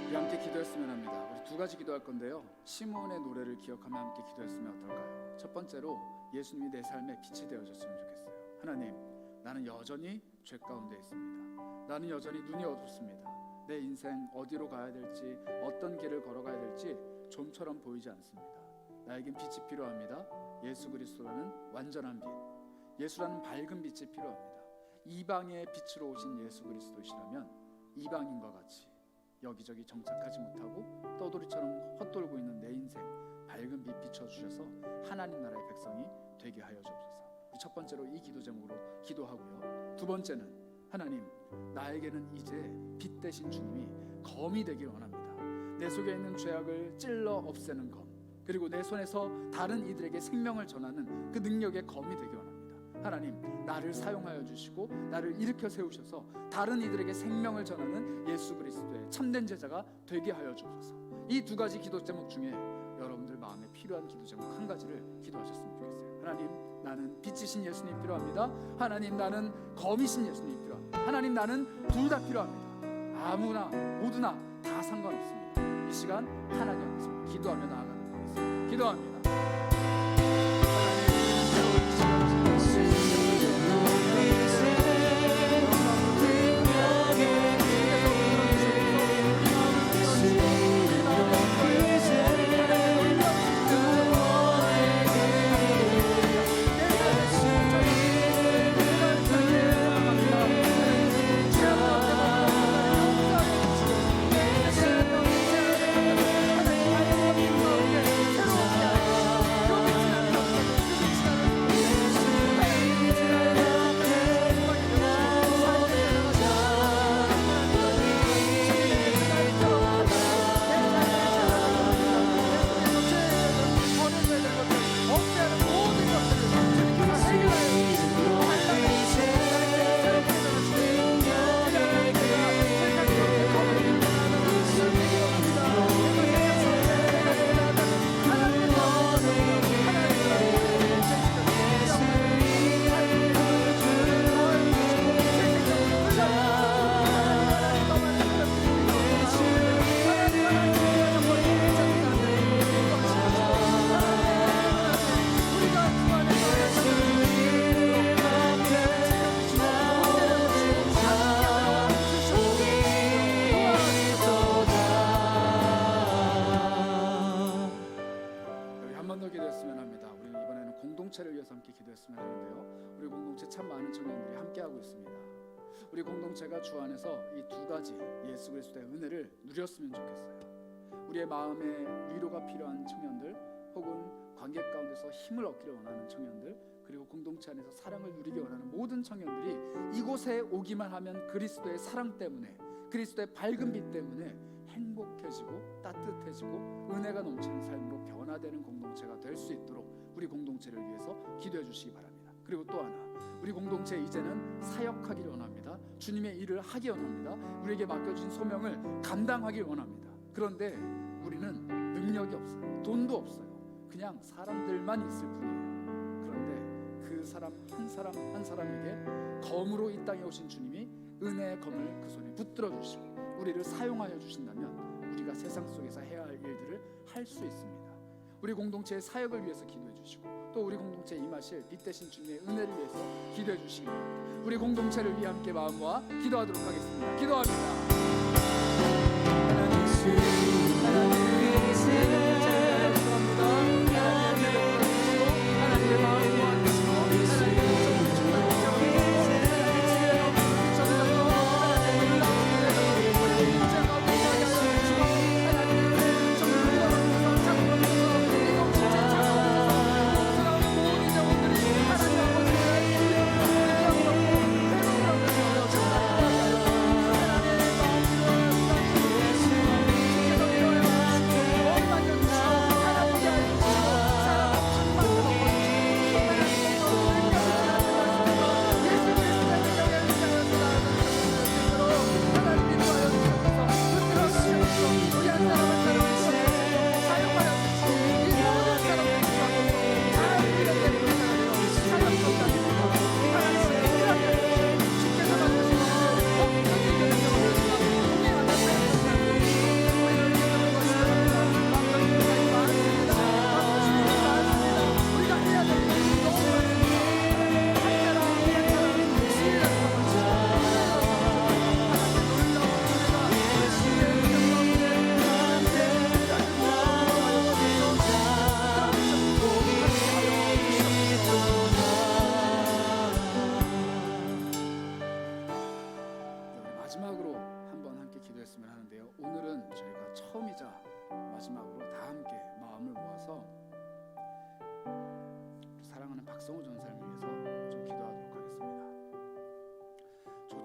우리 함께 기도했으면 합니다. 우리 두 가지 기도할 건데요. 시므온의 노래를 기억하며 함께 기도했으면 어떨까요? 첫 번째로 예수님이 내 삶의 빛이 되어줬으면 좋겠어요. 하나님, 나는 여전히 죄 가운데 있습니다. 나는 여전히 눈이 어둡습니다. 내 인생 어디로 가야 될지, 어떤 길을 걸어가야 될지 좀처럼 보이지 않습니다. 나에겐 빛이 필요합니다. 예수 그리스도라는 완전한 빛. 예수라는 밝은 빛이 필요합니다. 이방의 빛으로 오신 예수 그리스도이시라면 이방인과 같이 여기저기 정착하지 못하고 떠돌이처럼 헛돌고 있는 내 인생 밝은 빛 비춰주셔서 하나님 나라의 백성이 되게 하여 주옵소서. 우리 첫 번째로 이 기도 제목으로 기도하고요. 두 번째는 하나님, 나에게는 이제 빛 대신 주님이 검이 되길 원합니다. 내 속에 있는 죄악을 찔러 없애는 검, 그리고 내 손에서 다른 이들에게 생명을 전하는 그 능력의 검이 되길 원합니다. 하나님, 나를 사용하여 주시고 나를 일으켜 세우셔서 다른 이들에게 생명을 전하는 예수 그리스도의 참된 제자가 되게 하여 주옵소서. 이 두 가지 기도 제목 중에 여러분들 마음에 필요한 기도 제목 한 가지를 기도하셨으면 좋겠어요. 하나님, 나는 빛이신 예수님 필요합니다. 하나님, 나는 검이신 예수님 필요합니다. 하나님, 나는 둘 다 필요합니다. 아무나 모두나 다 상관없습니다. 이 시간 하나님 앞에서 기도하며 나아가는 거겠습니다. 기도합니다. 공동체를 위해서 함께 기도했으면 하는데요. 우리 공동체 참 많은 청년들이 함께하고 있습니다. 우리 공동체가 주 안에서 이 두 가지 예수 그리스도의 은혜를 누렸으면 좋겠어요. 우리의 마음에 위로가 필요한 청년들, 혹은 관계 가운데서 힘을 얻기를 원하는 청년들, 그리고 공동체 안에서 사랑을 누리기 원하는 모든 청년들이 이곳에 오기만 하면 그리스도의 사랑 때문에, 그리스도의 밝은 빛 때문에 행복해지고 따뜻해지고 은혜가 넘치는 삶으로 변화되는 공동체가 될 수 있도록 우리 공동체를 위해서 기도해 주시기 바랍니다. 그리고 또 하나, 우리 공동체 이제는 사역하기를 원합니다. 주님의 일을 하기 원합니다. 우리에게 맡겨주신 소명을 감당하길 원합니다. 그런데 우리는 능력이 없어요. 돈도 없어요. 그냥 사람들만 있을 뿐이에요. 그런데 그 사람 한 사람 한 사람에게 검으로 이 땅에 오신 주님이 은혜의 검을 그 손에 붙들어 주시고 우리를 사용하여 주신다면 우리가 세상 속에서 해야 할 일들을 할 수 있습니다. 우리 공동체의 사역을 위해서 기도해 주시고 또 우리 공동체에 임하실 빛 대신 주님의 은혜를 위해서 기도해 주시기 바랍니다. 우리 공동체를 위해 함께 마음 모아 기도하도록 하겠습니다. 기도합니다. 하나님 주 하나님의 마음 모아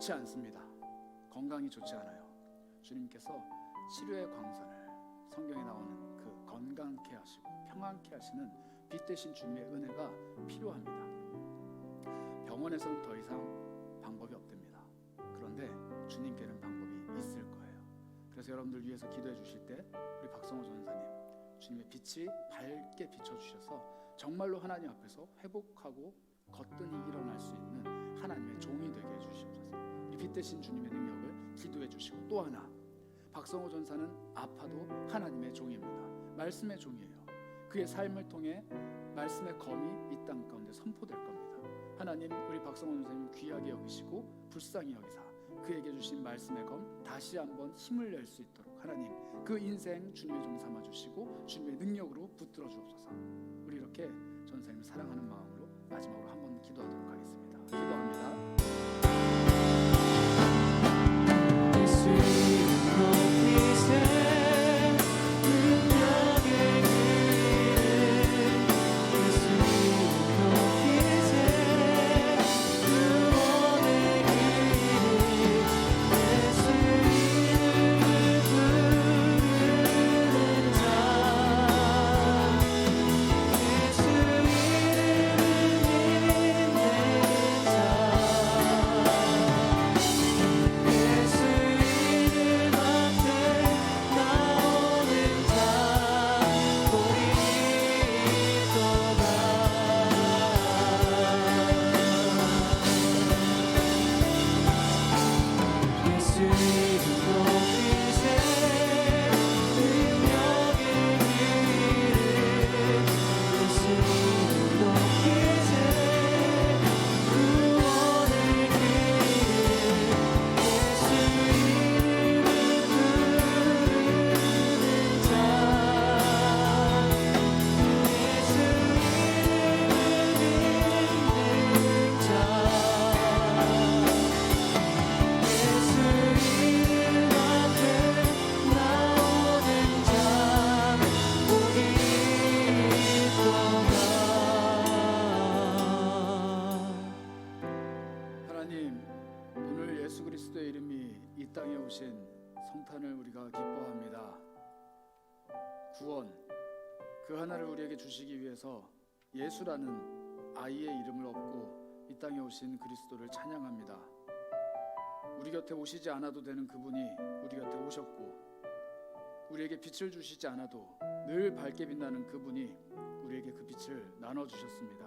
좋지 않습니다. 건강이 좋지 않아요. 주님께서 치료의 광선을, 성경에 나오는 그 건강케 하시고 평안케 하시는 빛 대신 주님의 은혜가 필요합니다. 병원에서는 더 이상 방법이 없답니다. 그런데 주님께는 방법이 있을 거예요. 그래서 여러분들 위해서 기도해 주실 때 우리 박성호 전사님, 주님의 빛이 밝게 비춰주셔서 정말로 하나님 앞에서 회복하고 거뜬히 일어날 수 있는 하나님의 종이 되게 해주시옵소서. 이 빛 대신 주님의 능력을 기도해 주시고, 또 하나, 박성호 전사는 아파도 하나님의 종입니다. 말씀의 종이에요. 그의 삶을 통해 말씀의 검이 이 땅 가운데 선포될 겁니다. 하나님, 우리 박성호 전사님 귀하게 여기시고 불쌍히 여기사 그에게 주신 말씀의 검 다시 한번 힘을 낼 수 있도록 하나님, 그 인생 주님의 종 삼아 주시고 주님의 능력으로 붙들어 주옵소서. 우리 이렇게 전사님 사랑하는 마음으로 마지막으로 한번 기도하도록 하겠습니다. 기도합니다. 예수 이름 높이세 능력의 이름 예수 이름 높이세 구원의 이름 예수 이름을 부르는 자 예수 이름을 믿는 자 예수 이름 앞에 나오는 자 우리 믿어라 예수 이름 높이세 능력의 이름 예수 이름 높이세 구원의 이름 예수 이름을 부르는 자 예수 이름을 믿는 자 예수 이름 앞에 나오는 자 우리 믿어라. 하나님, 오늘 예수 그리스도의 이름이 이 땅에 오신 성탄을 우리가 기뻐합니다. 구원, 그 하나를 우리에게 주시기 위해서 예수라는 아이의 이름을 얻고 이 땅에 오신 그리스도를 찬양합니다. 우리 곁에 오시지 않아도 되는 그분이 우리 곁에 오셨고, 우리에게 빛을 주시지 않아도 늘 밝게 빛나는 그분이 우리에게 그 빛을 나눠주셨습니다.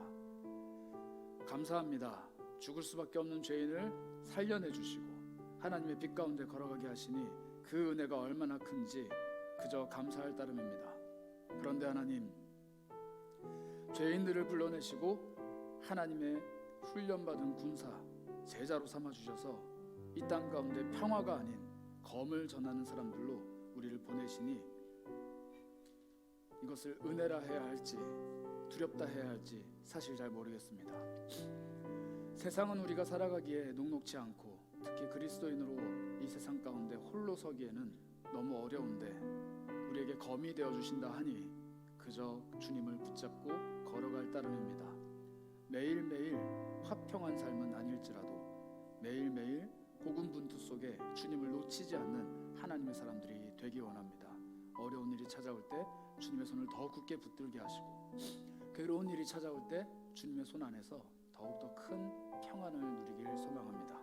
감사합니다. 죽을 수밖에 없는 죄인을 살려내 주시고 하나님의 빛 가운데 걸어가게 하시니 그 은혜가 얼마나 큰지 그저 감사할 따름입니다. 그런데 하나님, 죄인들을 불러내시고 하나님의 훈련받은 군사, 제자로 삼아주셔서 이 땅 가운데 평화가 아닌 검을 전하는 사람들로 우리를 보내시니 이것을 은혜라 해야 할지 두렵다 해야 할지 사실 잘 모르겠습니다. 세상은 우리가 살아가기에 녹록지 않고 특히 그리스도인으로 이 세상 가운데 홀로 서기에는 너무 어려운데 우리에게 검이 되어 주신다 하니 그저 주님을 붙잡고 걸어갈 따름입니다. 매일매일 화평한 삶은 아닐지라도 매일매일 고군분투 속에 주님을 놓치지 않는 하나님의 사람들이 되기 원합니다. 어려운 일이 찾아올 때 주님의 손을 더 굳게 붙들게 하시고, 괴로운 일이 찾아올 때 주님의 손 안에서 더욱더 큰 평안을 누리길 소망합니다.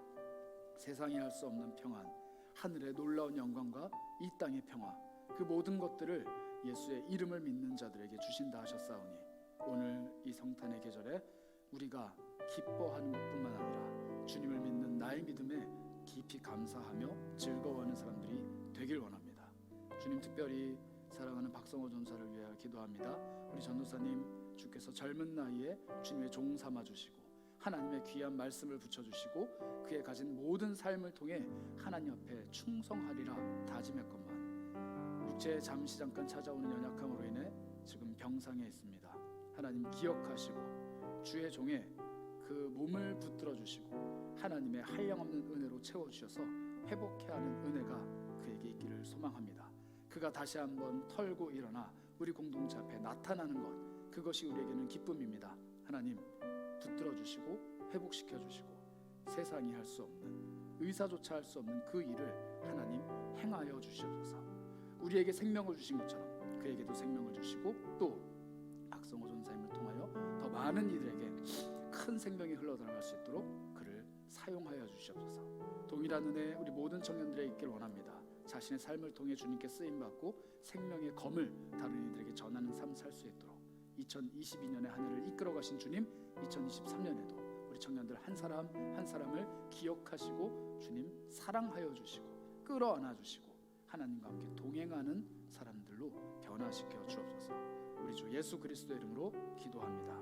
세상이 할 수 없는 평안, 하늘의 놀라운 영광과 이 땅의 평화, 그 모든 것들을 예수의 이름을 믿는 자들에게 주신다 하셨사오니 오늘 이 성탄의 계절에 우리가 기뻐하는 것뿐만 아니라 주님을 믿는 나의 믿음에 깊이 감사하며 즐거워하는 사람들이 되길 원합니다. 주님, 특별히 사랑하는 박성호 전사를 위하여 기도합니다. 우리 전도사님, 주께서 젊은 나이에 주님의 종 삼아 주시고 하나님의 귀한 말씀을 붙여주시고 그의 가진 모든 삶을 통해 하나님 앞에 충성하리라 다짐했건만 육체에 잠시 잠깐 찾아오는 연약함으로 인해 지금 병상에 있습니다. 하나님 기억하시고 주의 종의 그 몸을 붙들어 주시고 하나님의 한량없는 은혜로 채워주셔서 회복해 하는 은혜가 그에게 있기를 소망합니다. 그가 다시 한번 털고 일어나 우리 공동체 앞에 나타나는 것, 그것이 우리에게는 기쁨입니다. 하나님 붙들어 주시고 회복시켜 주시고 세상이 할 수 없는 의사조차 할 수 없는 그 일을 하나님 행하여 주시옵소서. 우리에게 생명을 주신 것처럼 그에게도 생명을 주시고 또 박성호 전사님을 통하여 더 많은 이들에게 큰 생명이 흘러들어갈 수 있도록 그를 사용하여 주시옵소서. 동일한 은혜 우리 모든 청년들에게 있길 원합니다. 자신의 삶을 통해 주님께 쓰임받고 생명의 검을 다른 이들에게 전하는 삶 살 수 있도록 2022년의 한 해를 이끌어 가신 주님, 2023년에도 우리 청년들 한 사람 한 사람을 기억하시고 주님 사랑하여 주시고 끌어안아 주시고 하나님과 함께 동행하는 사람들로 변화시켜 주옵소서. 우리 주 예수 그리스도의 이름으로 기도합니다.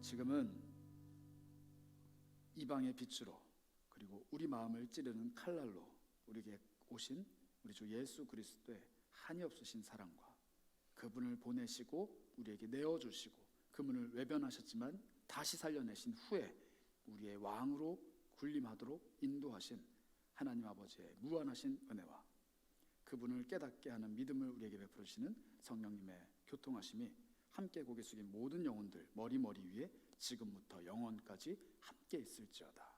지금은 이방의 빛으로 그리고 우리 마음을 찌르는 칼날로 우리에게 오신 우리 주 예수 그리스도의 한이 없으신 사랑과 그분을 보내시고 우리에게 내어주시고 그분을 외변하셨지만 다시 살려내신 후에 우리의 왕으로 군림하도록 인도하신 하나님 아버지의 무한하신 은혜와 그분을 깨닫게 하는 믿음을 우리에게 베풀어 주시는 성령님의 교통하심이 함께 고개 숙인 모든 영혼들 머리 위에 지금부터 영원까지 함께 있을지어다.